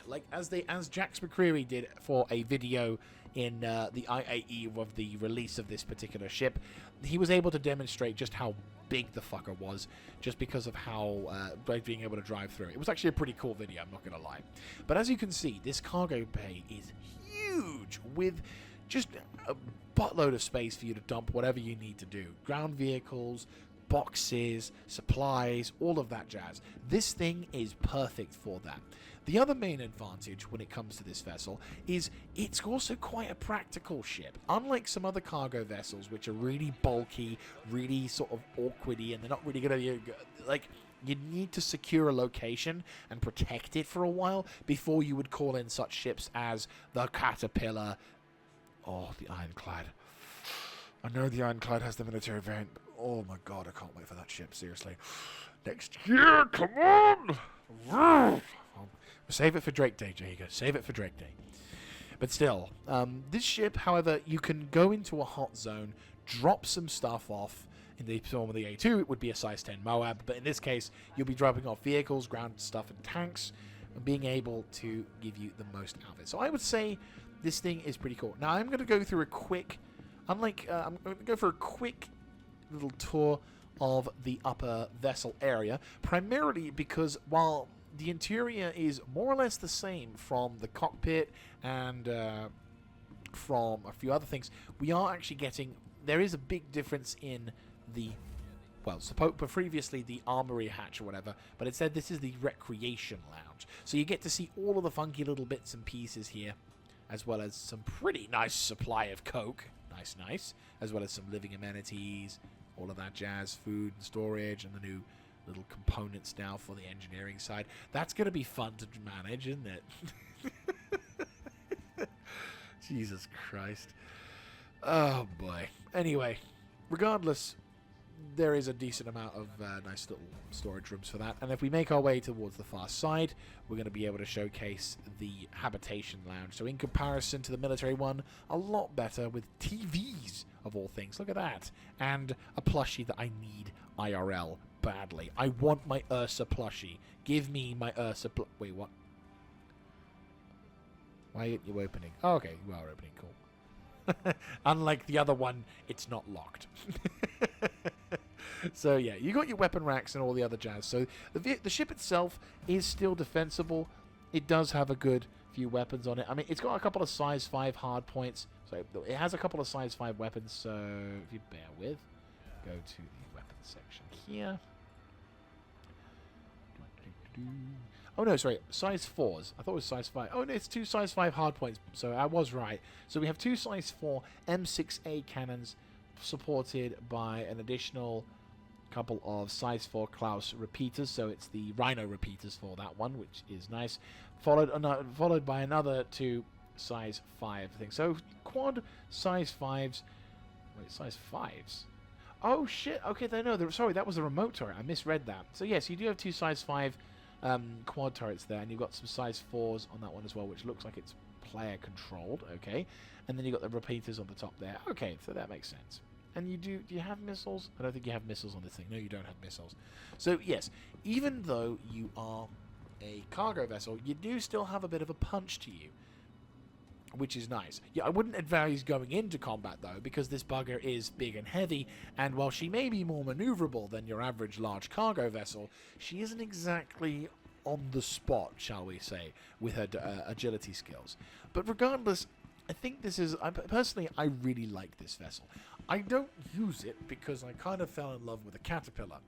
like as Jax McCreary did for a video in the IAE of the release of this particular ship, he was able to demonstrate just how big the fucker was, just because of how being able to drive through. It was actually a pretty cool video, I'm not gonna lie. But as you can see, this cargo bay is huge, with just a buttload of space for you to dump whatever you need to do. Ground vehicles, boxes, supplies, all of that jazz. This thing is perfect for that. The other main advantage when it comes to this vessel is it's also quite a practical ship. Unlike some other cargo vessels, which are really bulky, really sort of awkwardy, and they're not really going to, like, you need to secure a location and protect it for a while before you would call in such ships as the Caterpillar. Oh, the Ironclad. I know the Ironclad has the military variant, but oh my god, I can't wait for that ship, seriously. Next year, come on! Save it for Drake Day, Jaeger. Save it for Drake Day. But still, this ship, however, you can go into a hot zone, drop some stuff off. In the form of the A2, it would be a size 10 Moab, but in this case, you'll be dropping off vehicles, ground stuff, and tanks, and being able to give you the most out of it. So I would say this thing is pretty cool. Now I'm going to go through a quick, I'm going to go for a quick little tour of the upper vessel area, primarily because while the interior is more or less the same from the cockpit and from a few other things, we are actually getting, there is a big difference in the, well, previously the armory hatch or whatever, but instead this is the recreation lounge. So you get to see all of the funky little bits and pieces here, as well as some pretty nice supply of Coke, nice, as well as some living amenities, all of that jazz, food and storage, and the new little components now for the engineering side. That's going to be fun to manage, isn't it? Jesus Christ. Oh, boy. Anyway, regardless, there is a decent amount of nice little storage rooms for that. And if we make our way towards the far side, we're going to be able to showcase the habitation lounge. So in comparison to the military one, a lot better with TVs, of all things. Look at that. And a plushie that I need IRL badly. I want my Ursa plushie. Give me my Ursa Wait, what? Why aren't you opening? Oh, okay, you are opening. Cool. Unlike the other one, it's not locked. So yeah, you got your weapon racks and all the other jazz. So the ship itself is still defensible. It does have a good few weapons on it. I mean, it's got a couple of size 5 hard points. So it has a couple of size 5 weapons. So if you bear with, go to the weapons section here. Oh no, sorry, size 4s. I thought it was size 5. Oh no, it's 2 size 5 hard points. So I was right. So we have 2 size 4 M6A cannons supported by an additional couple of size 4 Klaus repeaters. So it's the Rhino repeaters for that one, which is nice. Followed by another 2 size 5 things. So quad size 5s. Wait, size 5s? Oh shit. Okay, sorry, that was a remote turret. I misread that. So yes, you do have 2 size 5 quad turrets there, and you've got some size 4s on that one as well, which looks like it's player controlled. Okay, and then you've got the repeaters on the top there. Okay, so that makes sense. And do you have missiles? I don't think you have missiles on this thing. No, you don't have missiles. So yes, even though you are a cargo vessel, you do still have a bit of a punch to you, which is nice. Yeah, I wouldn't advise going into combat, though, because this bugger is big and heavy, and while she may be more maneuverable than your average large cargo vessel, she isn't exactly on the spot, shall we say, with her agility skills. But regardless, I think this is... personally, I really like this vessel. I don't use it because I kind of fell in love with the Caterpillar.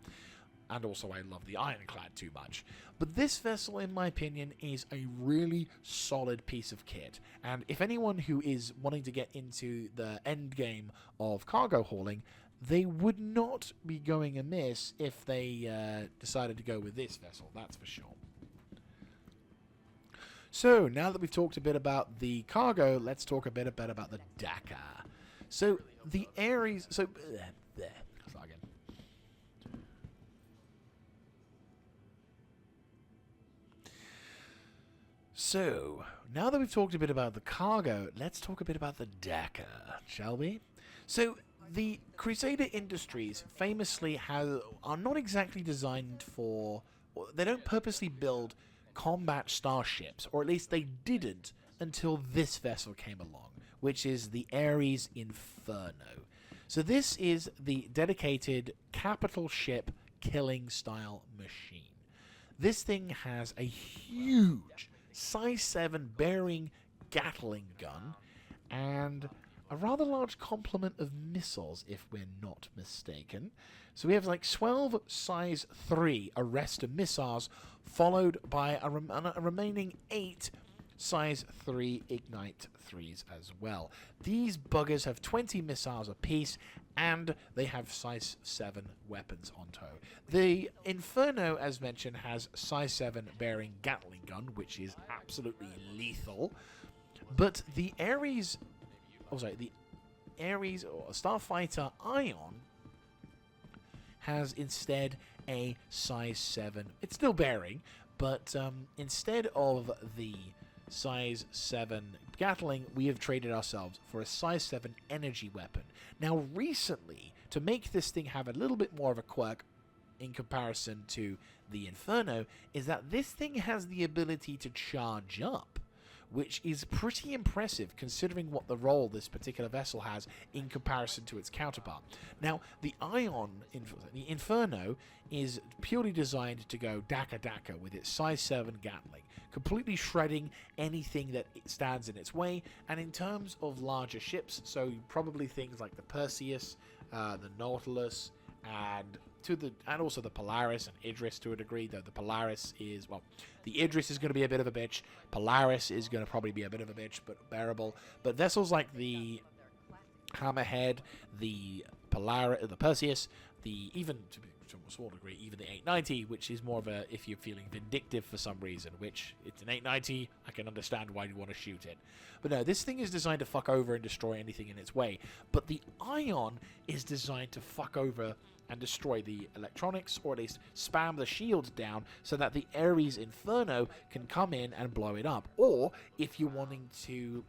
And also I love the Ironclad too much. But this vessel, in my opinion, is a really solid piece of kit. And if anyone who is wanting to get into the end game of cargo hauling, they would not be going amiss if they decided to go with this vessel, that's for sure. So, now that we've talked a bit about the cargo, let's talk a bit about the Dakar. So, the Ares... So, So, now that we've talked a bit about the cargo, let's talk a bit about the Dakar, shall we? So, the Crusader Industries famously are not exactly designed for... They don't purposely build combat starships, or at least they didn't until this vessel came along, which is the Ares Inferno. So this is the dedicated capital ship killing style machine. This thing has a huge size 7 bearing Gatling gun and a rather large complement of missiles, if we're not mistaken. So we have like 12 size 3 Arrestor missiles, followed by a remaining 8 size 3 Ignite 3s as well. These buggers have 20 missiles apiece, and they have size 7 weapons on tow. The Inferno, as mentioned, has size 7 bearing Gatling gun, which is absolutely lethal. But the Ares... the Ares, or Starfighter Ion, has instead a size 7. It's still bearing, but instead of the size 7 Gatling, we have traded ourselves for a size 7 energy weapon. Now, recently, to make this thing have a little bit more of a quirk, in comparison to the Inferno is that this thing has the ability to charge up, which is pretty impressive considering what the role this particular vessel has in comparison to its counterpart. Now, the the Inferno is purely designed to go Daka with its size 7 Gatling, completely shredding anything that it stands in its way. And in terms of larger ships, so probably things like the Perseus, the Nautilus, and also the Polaris and Idris to a degree, though the Polaris is, well, the Idris is going to be a bit of a bitch, Polaris is going to probably be a bit of a bitch, but bearable. But vessels like the Hammerhead, the Perseus, even to a small degree, even the 890, which is more of a, if you're feeling vindictive for some reason, which it's an 890, I can understand why you want to shoot it. But no, this thing is designed to fuck over and destroy anything in its way. But the Ion is designed to fuck over and destroy the electronics, or at least spam the shield down so that the Ares Inferno can come in and blow it up. Or if you're wanting to,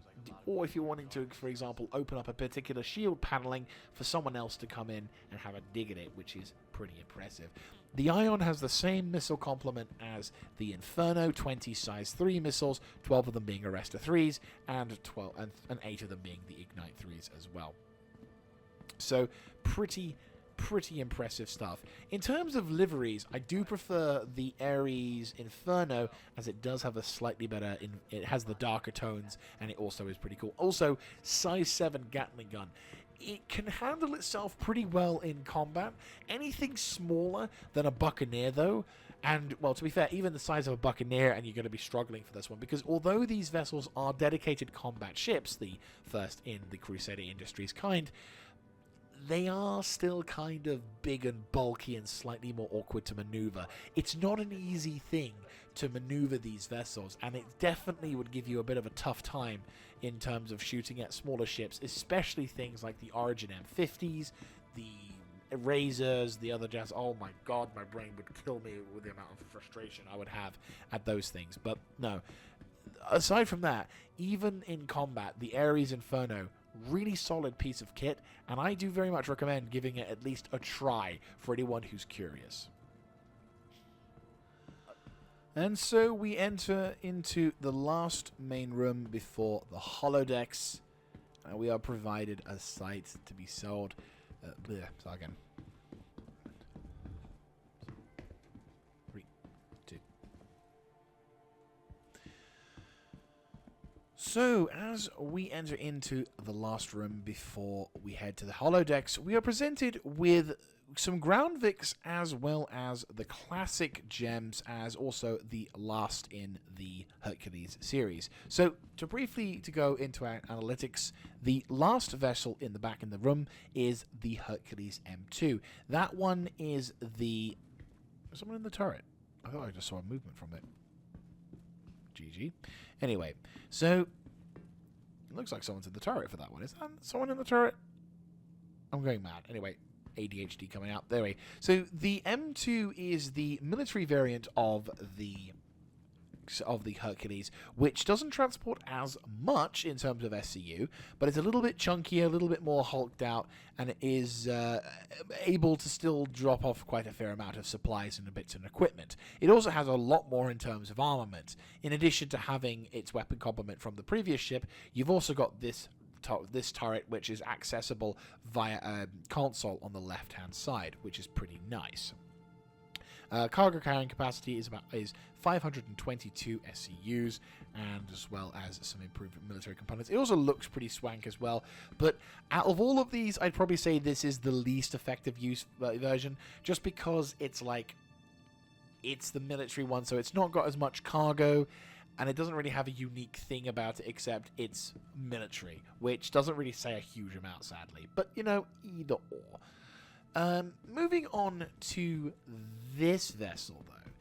for example, open up a particular shield paneling for someone else to come in and have a dig at it, which is pretty impressive. The Ion has the same missile complement as the Inferno, 20 size 3 missiles, 12 of them being Arrestor 3s, and 8 of them being the Ignite 3s as well. So pretty impressive stuff. In terms of liveries, I do prefer the Ares Inferno, as it does have a slightly better, it has the darker tones, and it also is pretty cool. Also, size 7 Gatling gun. It can handle itself pretty well in combat. Anything smaller than a Buccaneer, though, and, well, to be fair, even the size of a Buccaneer, and you're going to be struggling for this one, because although these vessels are dedicated combat ships, the first in the Crusader Industries kind, they are still kind of big and bulky and slightly more awkward to maneuver. It's not an easy thing to maneuver these vessels, and it definitely would give you a bit of a tough time in terms of shooting at smaller ships, especially things like the Origin M50s, the Razors, the other jets. Oh my god, my brain would kill me with the amount of frustration I would have at those things. But no, aside from that, even in combat, the Ares Inferno, really solid piece of kit, and I do very much recommend giving it at least a try for anyone who's curious. And so we enter into the last main room before the holodecks. We are provided a site to be sold. Start again. 3, 2. So, as we enter into the last room before we head to the holodecks, we are presented with some ground Vics as well as the classic gems, as also the last in the Hercules series. So, to go into our analytics, the last vessel in the back in the room is the Hercules M2. That one is the... There's someone in the turret. I thought I just saw a movement from it. GG. Anyway, so it looks like someone's in the turret for that one. Is that someone in the turret? I'm going mad. Anyway, ADHD coming out. There we go. So the M2 is the military variant of the Hercules, which doesn't transport as much in terms of SCU, but it's a little bit chunkier, a little bit more hulked out, and it is able to still drop off quite a fair amount of supplies and bits and equipment. It also has a lot more in terms of armament. In addition to having its weapon complement from the previous ship, you've also got this turret, which is accessible via a console on the left-hand side, which is pretty nice. Cargo carrying capacity is 522 SCUs, and as well as some improved military components. It also looks pretty swank as well, but out of all of these, I'd probably say this is the least effective use version, just because it's the military one, so it's not got as much cargo, and it doesn't really have a unique thing about it except it's military, which doesn't really say a huge amount, sadly. But, either or. Moving on to this vessel, though.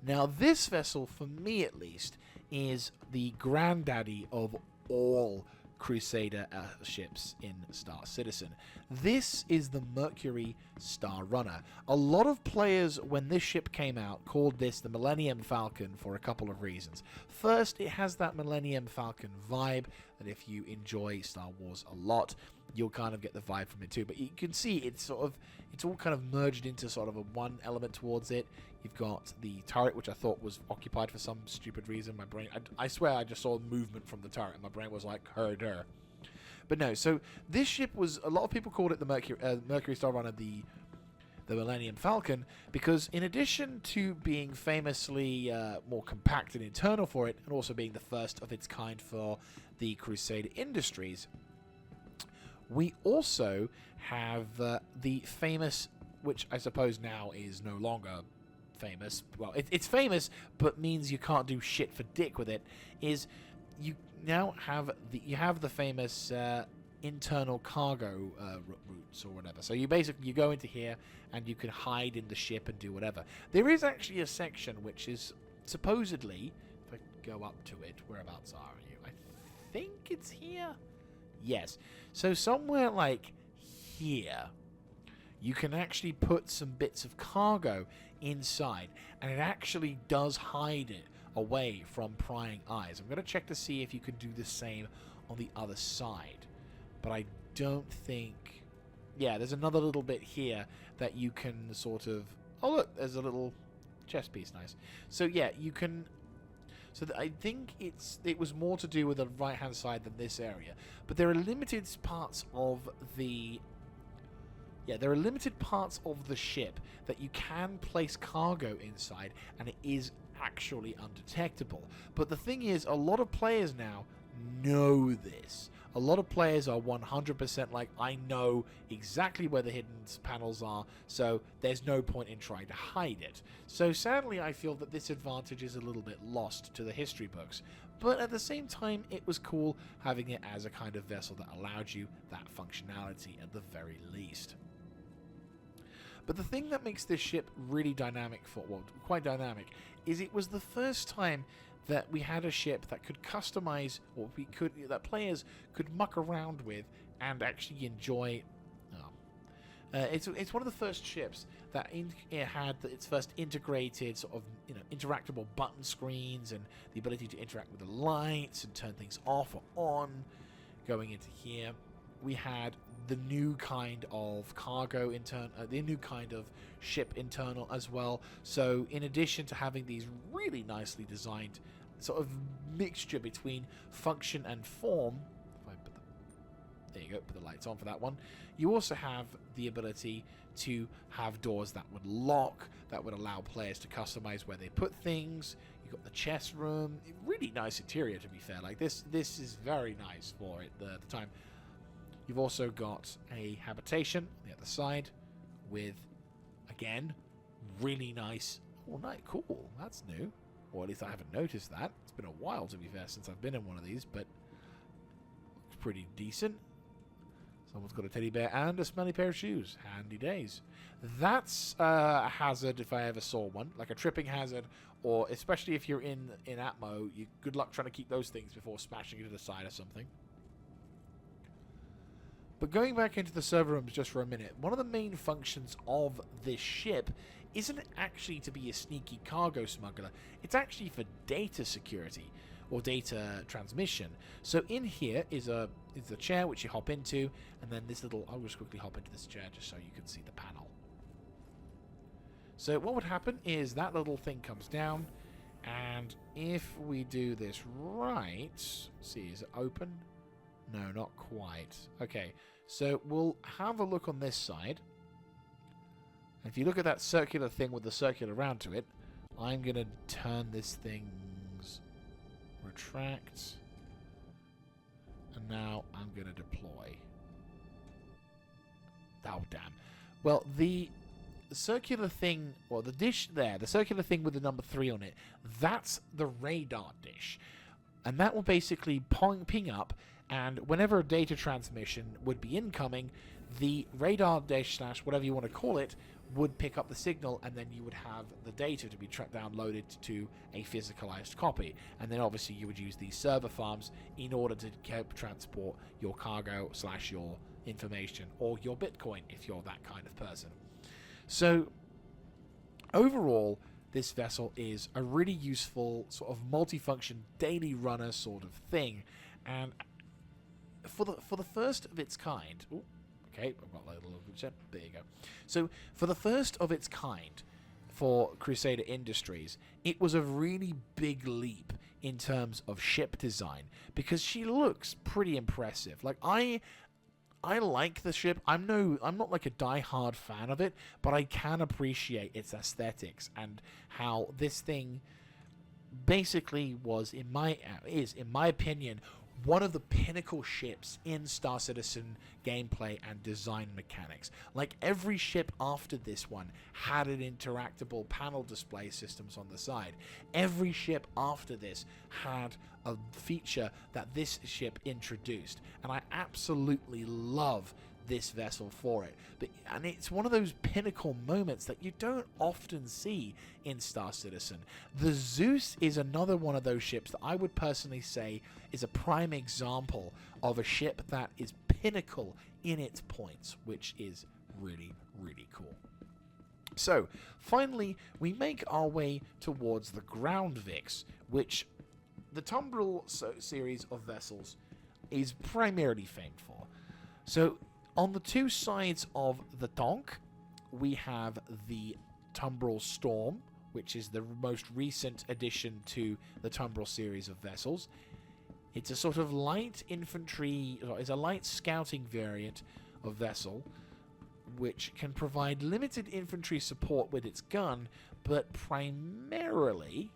Now, this vessel, for me at least, is the granddaddy of all Crusader ships in Star Citizen. This is the Mercury Star Runner. A lot of players, when this ship came out, called this the Millennium Falcon for a couple of reasons. First, it has that Millennium Falcon vibe that if you enjoy Star Wars a lot, you'll kind of get the vibe from it too. But you can see it's all kind of merged into sort of a one element towards it. You've got the turret, which I thought was occupied for some stupid reason. My brain, I swear I just saw movement from the turret, and my brain was like, her. But no, so this ship was, a lot of people called it the Mercury Star Runner, the Millennium Falcon, because in addition to being famously more compact and internal for it, and also being the first of its kind for the Crusader Industries, we also have the famous, which I suppose now is no longer famous, well, it's famous, but means you can't do shit for dick with it, is you now have the famous internal cargo routes or whatever. So you go into here and you can hide in the ship and do whatever. There is actually a section which is supposedly, if I go up to it, whereabouts are you? I think it's here. Yes. So somewhere like here, you can actually put some bits of cargo inside, and it actually does hide it away from prying eyes. I'm going to check to see if you can do the same on the other side. But I don't think... Yeah, there's another little bit here that you can sort of... Oh, look, there's a little chest piece. Nice. So, yeah, you can... So I think it was more to do with the right-hand side than this area. But there are limited parts of the... Yeah, there are limited parts of the ship that you can place cargo inside, and it is actually undetectable. But the thing is, a lot of players now know this. A lot of players are 100% like, I know exactly where the hidden panels are, so there's no point in trying to hide it. So sadly, I feel that this advantage is a little bit lost to the history books. But at the same time, it was cool having it as a kind of vessel that allowed you that functionality at the very least. But the thing that makes this ship really dynamic, quite dynamic, is it was the first time that we had a ship that could customize, or that players could muck around with and actually enjoy. It's one of the first ships that it had its first integrated sort of interactable button screens and the ability to interact with the lights and turn things off or on. Going into here, we had the new kind of cargo the new kind of ship internal as well. So in addition to having these really nicely designed sort of mixture between function and form, if I there you go, put the lights on for that one, you also have the ability to have doors that would lock, that would allow players to customize where they put things. You've got the chest room, really nice interior, to be fair. Like this is very nice for it at the time. You've also got a habitation on the other side with, again, really nice... Oh, nice, cool. That's new. Or at least I haven't noticed that. It's been a while, to be fair, since I've been in one of these, but looks pretty decent. Someone's got a teddy bear and a smelly pair of shoes. Handy days. That's a hazard if I ever saw one, like a tripping hazard, or especially if you're in Atmo, good luck trying to keep those things before smashing into the side or something. But going back into the server rooms just for a minute, one of the main functions of this ship isn't actually to be a sneaky cargo smuggler. It's actually for data security or data transmission. So in here is a chair which you hop into, and then this little... I'll just quickly hop into this chair just so you can see the panel. So what would happen is that little thing comes down, and if we do this right... See, is it open? No, not quite. Okay, so we'll have a look on this side. And if you look at that circular thing with the circular round to it, I'm going to turn this thing's retract. And now I'm going to deploy. Oh, damn. Well, the circular thing, or the dish there, the circular thing with the number 3 on it, that's the radar dish. And that will basically ping up, and whenever a data transmission would be incoming, the radar dish / whatever you want to call it would pick up the signal, and then you would have the data to be downloaded to a physicalized copy. And then obviously you would use these server farms in order to transport your cargo / your information or your Bitcoin if you're that kind of person. So overall, this vessel is a really useful sort of multifunction daily runner sort of thing. And for the first of its kind. Ooh, okay, I've got a little chip. There you go. So for the first of its kind for Crusader Industries, it was a really big leap in terms of ship design because she looks pretty impressive. Like I like the ship. I'm not like a die-hard fan of it, but I can appreciate its aesthetics and how this thing basically is in my opinion one of the pinnacle ships in Star Citizen gameplay and design mechanics. Like every ship after this one had an interactable panel display systems on the side. Every ship after this had a feature that this ship introduced, and I absolutely love this vessel for it. And it's one of those pinnacle moments that you don't often see in Star Citizen. The Zeus is another one of those ships that I would personally say is a prime example of a ship that is pinnacle in its points, which is really, really cool. So, finally, we make our way towards the Ground Vix, which the Tumbril series of vessels is primarily famed for. So, on the two sides of the Tonk, we have the Tumbril Storm, which is the most recent addition to the Tumbril series of vessels. It's a sort of light infantry, it's a light scouting variant of vessel, which can provide limited infantry support with its gun, but primarily...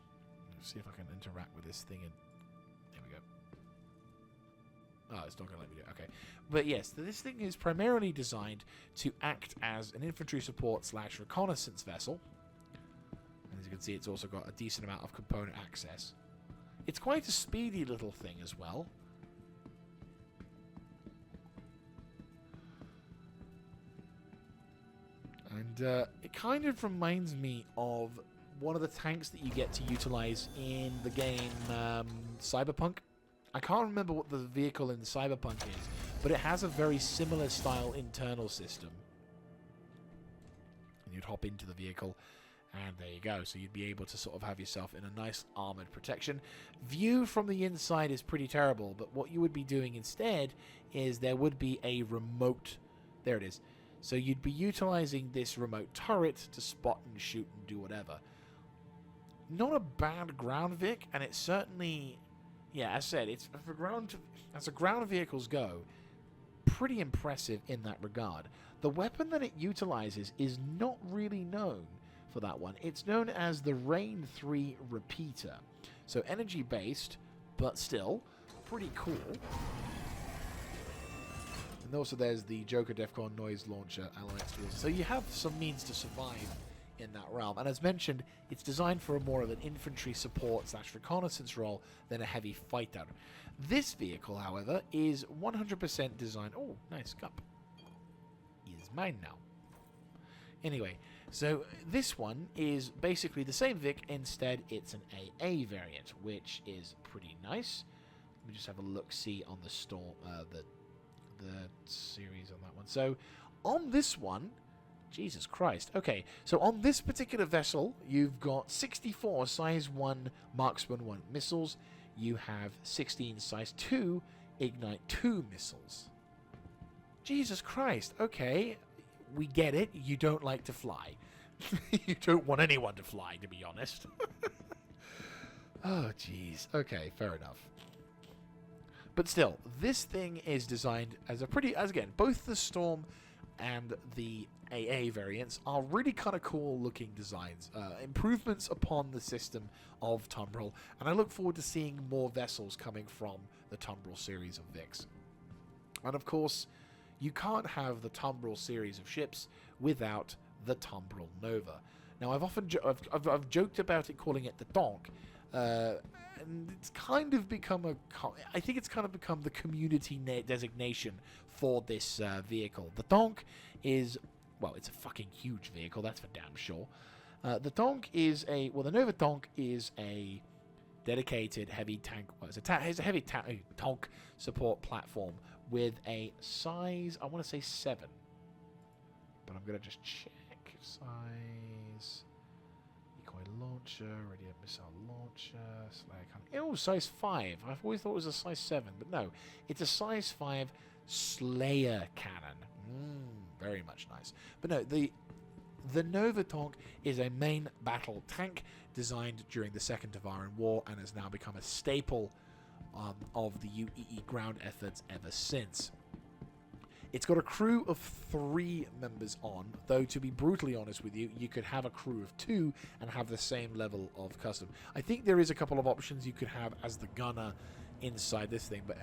Let's see if I can interact with this thing. There we go. Oh, it's not going to let me do it. Okay. But yes, this thing is primarily designed to act as an infantry support / reconnaissance vessel. And as you can see, it's also got a decent amount of component access. It's quite a speedy little thing as well. And it kind of reminds me of one of the tanks that you get to utilize in the game Cyberpunk. I can't remember what the vehicle in Cyberpunk is, but it has a very similar style internal system. And you'd hop into the vehicle, and there you go. So you'd be able to sort of have yourself in a nice armored protection. View from the inside is pretty terrible, but what you would be doing instead is there would be a remote... There it is. So you'd be utilizing this remote turret to spot and shoot and do whatever. Not a bad ground Vic, and it's certainly... Yeah, as I said, it's for ground, as a ground vehicles go, pretty impressive in that regard. The weapon that it utilizes is not really known for that one. It's known as the Rain 3 Repeater. So energy-based, but still pretty cool. And also there's the Joker Defcon Noise Launcher LMX tools. So you have some means to survive in that realm. And as mentioned, it's designed for a more of an infantry support / reconnaissance role than a heavy fighter. This vehicle, however, is 100% designed... Oh, nice cup. Is mine now. Anyway, so this one is basically the same Vic, instead it's an AA variant, which is pretty nice. Let me just have a look-see on the store, the series on that one. So, on this one... Jesus Christ. Okay, so on this particular vessel, you've got 64 size 1 Marksman 1 missiles. You have 16 size 2 Ignite 2 missiles. Jesus Christ. Okay, we get it. You don't like to fly. You don't want anyone to fly, to be honest. Oh, jeez. Okay, fair enough. But still, this thing is designed as a pretty... As again, both the Storm and the AA variants are really kind of cool looking designs, improvements upon the system of Tumbril, and I look forward to seeing more vessels coming from the Tumbril series of Vix. And of course, you can't have the Tumbril series of ships without the Tumbril Nova. Now, I've joked about it, calling it the Tonk, and it's kind of become I think it's kind of become the community designation for this vehicle. The Tonk is, well, it's a fucking huge vehicle, that's for damn sure. The Tonk is the Nova Tonk is a dedicated heavy tank, well, it's a heavy Tonk support platform with a size, I want to say 7. But I'm going to just check. Size, ecoy launcher, radiant missile launcher, Slayer cannon. Oh, size 5. I've always thought it was a size 7, but no. It's a size 5 Slayer cannon. Very much nice. But no, the Nova Tonk is a main battle tank designed during the Second Tavaran War and has now become a staple of the UEE ground efforts ever since. It's got a crew of 3 members on, though to be brutally honest with you, you could have a crew of 2 and have the same level of custom. I think there is a couple of options you could have as the gunner inside this thing, but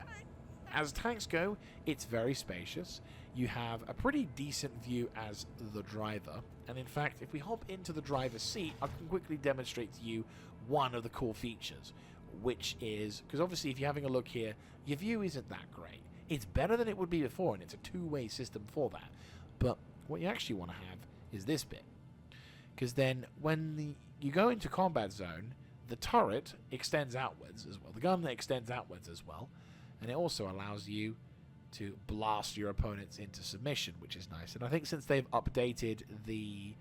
as tanks go, it's very spacious. You have a pretty decent view as the driver, and in fact, if we hop into the driver's seat, I can quickly demonstrate to you one of the cool features, which is, because obviously if you're having a look here, your view isn't that great. It's better than it would be before, and it's a two-way system for that. But what you actually want to have is this bit. Because then when you go into combat zone, the turret extends outwards as well. The gun extends outwards as well. And it also allows you to blast your opponents into submission, which is nice. And I think since they've updated the...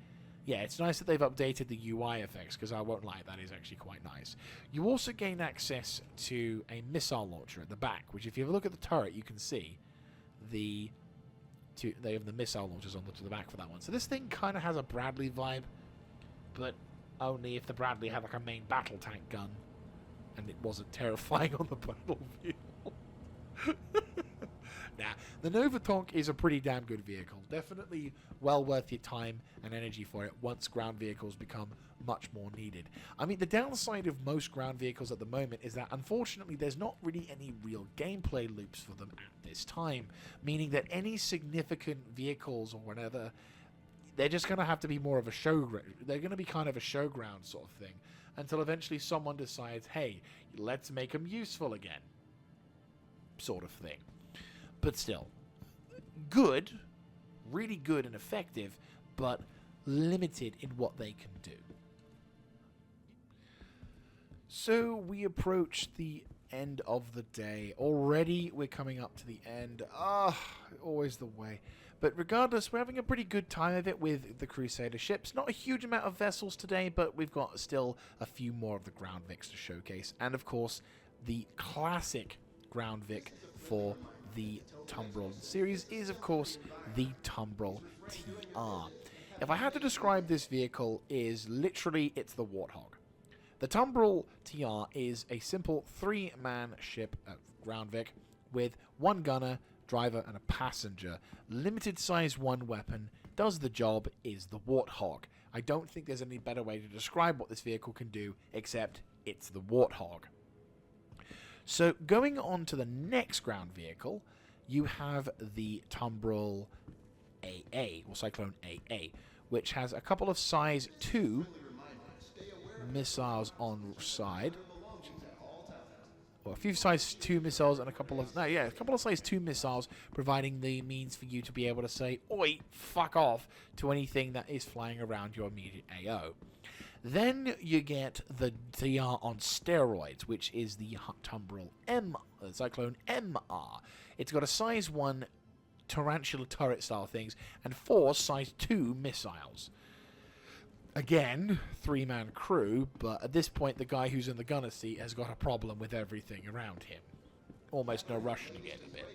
Yeah, it's nice that they've updated the UI effects, because I won't lie, that is actually quite nice. You also gain access to a missile launcher at the back, which if you have a look at the turret, you can see they have the missile launchers on to the back for that one. So this thing kind of has a Bradley vibe, but only if the Bradley had like a main battle tank gun, and it wasn't terrifying on the battlefield. Nah, the Nova Tonk is a pretty damn good vehicle. Definitely well worth your time and energy for it once ground vehicles become much more needed. I mean, the downside of most ground vehicles at the moment is that, unfortunately, there's not really any real gameplay loops for them at this time, meaning that any significant vehicles or whatever, they're just going to have to be more of a showground. They're going to be kind of a showground sort of thing, until eventually someone decides, hey, let's make them useful again, sort of thing. But still, good, really good and effective, but limited in what they can do. So we approach the end of the day. Already we're coming up to the end. Always the way. But regardless, we're having a pretty good time of it with the Crusader ships. Not a huge amount of vessels today, but we've got still a few more of the ground Vics to showcase. And of course, the classic ground Vic for the Tumbril series is, of course, the Tumbril TR. If I had to describe this vehicle, it's the Warthog. The Tumbril TR is a simple 3-man ship ground Vic with 1 gunner, driver, and a passenger. Limited size 1 weapon, does the job, is the Warthog. I don't think there's any better way to describe what this vehicle can do, except it's the Warthog. So, going on to the next ground vehicle, you have the Tumbril AA, or Cyclone AA, which has a couple of size 2 missiles on side. Well, a few size 2 missiles and a couple of size 2 missiles, providing the means for you to be able to say, oi, fuck off, to anything that is flying around your immediate AO. Then you get the TR on steroids, which is the Tumbril Cyclone MR. It's got a size 1 tarantula turret style things and 4 size 2 missiles. Again, 3-man crew, but at this point the guy who's in the gunner seat has got a problem with everything around him. Almost no rushing again a bit.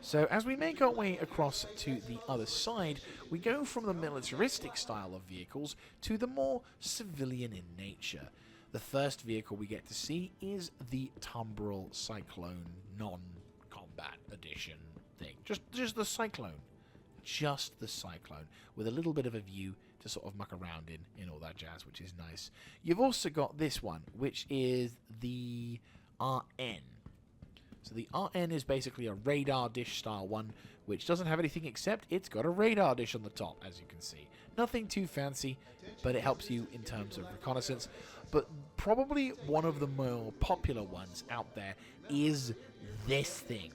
So as we make our way across to the other side, we go from the militaristic style of vehicles to the more civilian in nature. The first vehicle we get to see is the Tumbril Cyclone non-combat edition thing. Just the Cyclone. Just the Cyclone, with a little bit of a view to sort of muck around in all that jazz, which is nice. You've also got this one, which is the RN. So the RN is basically a radar dish style one, which doesn't have anything except it's got a radar dish on the top, as you can see. Nothing too fancy, but it helps you in terms of reconnaissance. But probably one of the more popular ones out there is this thing,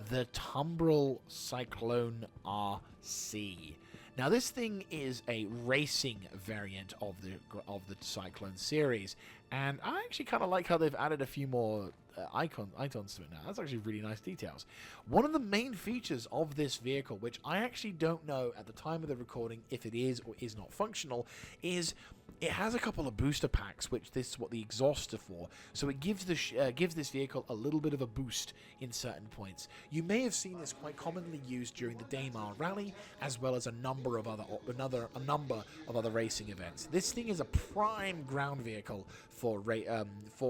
the Tumbril Cyclone RC. Now, this thing is a racing variant of the Cyclone series, and I actually kind of like how they've added a few more icons to it now. That's actually really nice details. One of the main features of this vehicle, which I actually don't know at the time of the recording if it is or is not functional, is it has a couple of booster packs, which this is what the exhausts are for. So it gives this vehicle a little bit of a boost in certain points. You may have seen this quite commonly used during the Daymar Rally, as well as a number of other racing events. This thing is a prime ground vehicle for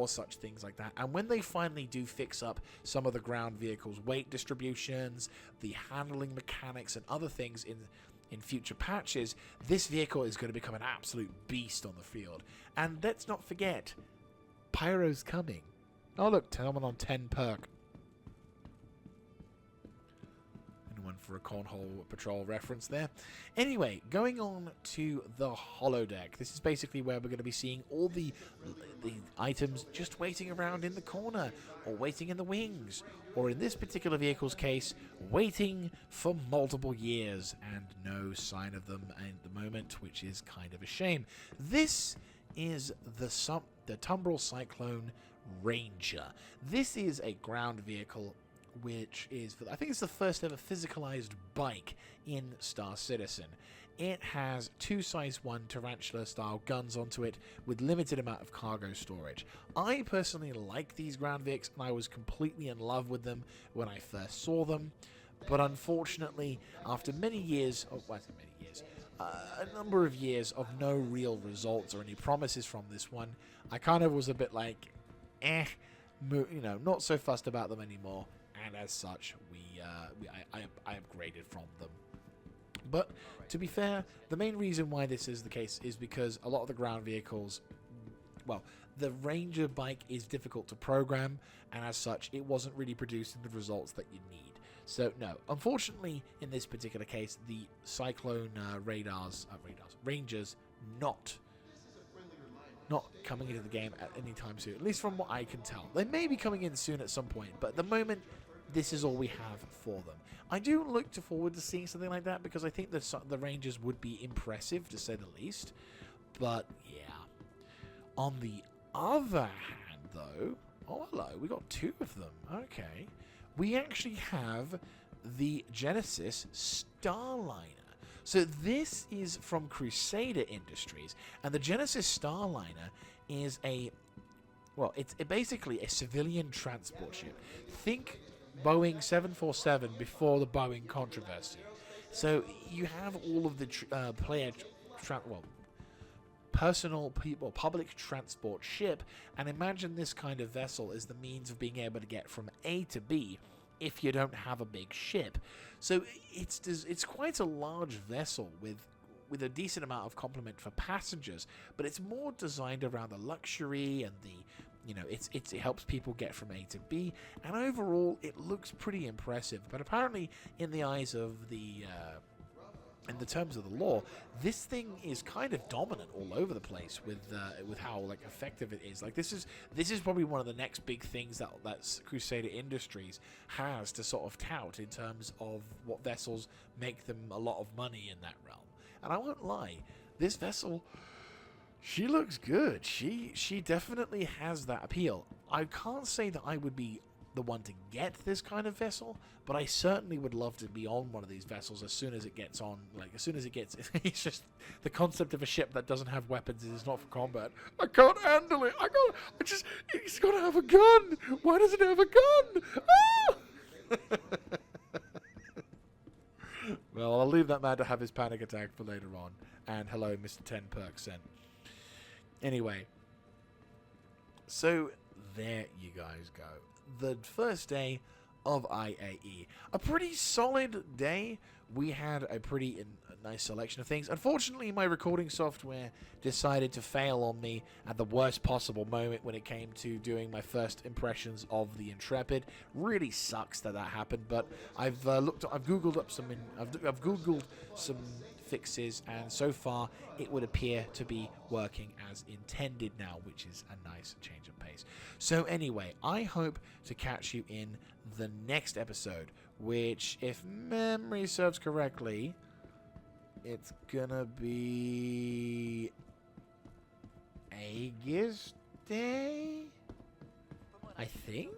such things like that. And when they finally do fix up some of the ground vehicles' weight distributions, the handling mechanics, and other things in future patches, this vehicle is going to become an absolute beast on the field. And let's not forget, Pyro's coming. Oh look, someone on 10 perk. Anyone for a cornhole patrol reference there? Anyway, going on to the holodeck. This is basically where we're going to be seeing all the items just waiting around in the corner, or waiting in the wings, or in this particular vehicle's case, waiting for multiple years and no sign of them at the moment, which is kind of a shame. This is the Tumbril Cyclone Ranger. This is a ground vehicle which is, I think it's the first ever physicalized bike in Star Citizen. It has 2 size 1 tarantula style guns onto it with limited amount of cargo storage. I personally like these ground Vics, and I was completely in love with them when I first saw them. But unfortunately, after many years, a number of years of no real results or any promises from this one, I kind of was a bit like, not so fussed about them anymore. And as such, I upgraded from them. But to be fair, the main reason why this is the case is because a lot of the ground vehicles, well, the Ranger bike is difficult to program, and as such, it wasn't really producing the results that you need. So no, unfortunately, in this particular case, the Cyclone Rangers not coming into the game at any time soon, at least from what I can tell. They may be coming in soon at some point, but at the moment, this is all we have for them. I do look forward to seeing something like that, because I think the Rangers would be impressive, to say the least. But, yeah. On the other hand, though... Oh, hello. We got 2 of them. Okay. We actually have the Genesis Starliner. So this is from Crusader Industries, and the Genesis Starliner is it's basically a civilian transport ship. Think Boeing 747 before the Boeing controversy. So you have all of the public transport ship, and imagine this kind of vessel is the means of being able to get from A to B if you don't have a big ship. So it's quite a large vessel with a decent amount of complement for passengers, but it's more designed around the luxury and it helps people get from A to B, and overall it looks pretty impressive. But apparently, in the eyes of in the terms of the law, this thing is kind of dominant all over the place with how effective it is. This is probably one of the next big things that Crusader Industries has to sort of tout in terms of what vessels make them a lot of money in that realm. And I won't lie, this vessel, she looks good. She definitely has that appeal. I can't say that I would be the one to get this kind of vessel, but I certainly would love to be on one of these vessels as soon as it gets on. It's just the concept of a ship that doesn't have weapons is not for combat. I can't handle it. It's got to have a gun. Why doesn't it have a gun? Ah! Well, I'll leave that man to have his panic attack for later on. And hello, Mr. 10%. Anyway, so there you guys go. The first day of IAE. A pretty solid day. We had a pretty nice selection of things. Unfortunately, my recording software decided to fail on me at the worst possible moment when it came to doing my first impressions of the Intrepid. Really sucks that happened, but I've googled some fixes, and so far it would appear to be working as intended now, which is a nice change of pace. So anyway, I hope to catch you in the next episode, which, if memory serves correctly, it's gonna be Aegis Day, I think.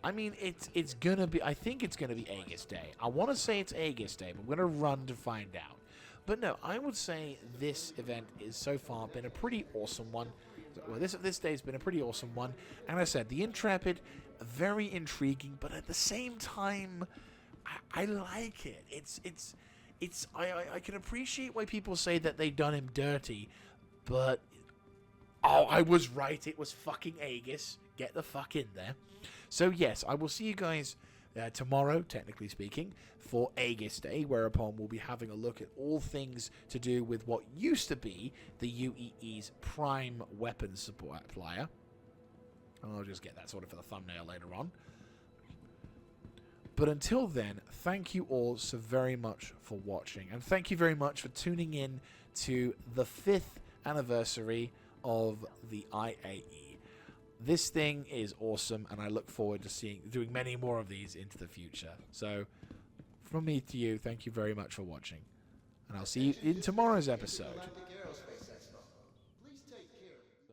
I mean, it's gonna be. I think it's gonna be Aegis Day. I want to say it's Aegis Day, but we're gonna run to find out. But no, I would say this event is so far been a pretty awesome one. Well, this day's been a pretty awesome one, and I said the Intrepid, very intriguing, but at the same time, I like it. I can appreciate why people say that they done him dirty, but oh, I was right. It was fucking Aegis. Get the fuck in there. So yes, I will see you guys tomorrow, technically speaking, for Aegis Day, whereupon we'll be having a look at all things to do with what used to be the UEE's prime weapons supplier. And I'll just get that sorted for the thumbnail later on. But until then, thank you all so very much for watching, and thank you very much for tuning in to the 5th anniversary of the IAE. This thing is awesome, and I look forward to doing many more of these into the future. So, from me to you, thank you very much for watching, and I'll see you in tomorrow's episode.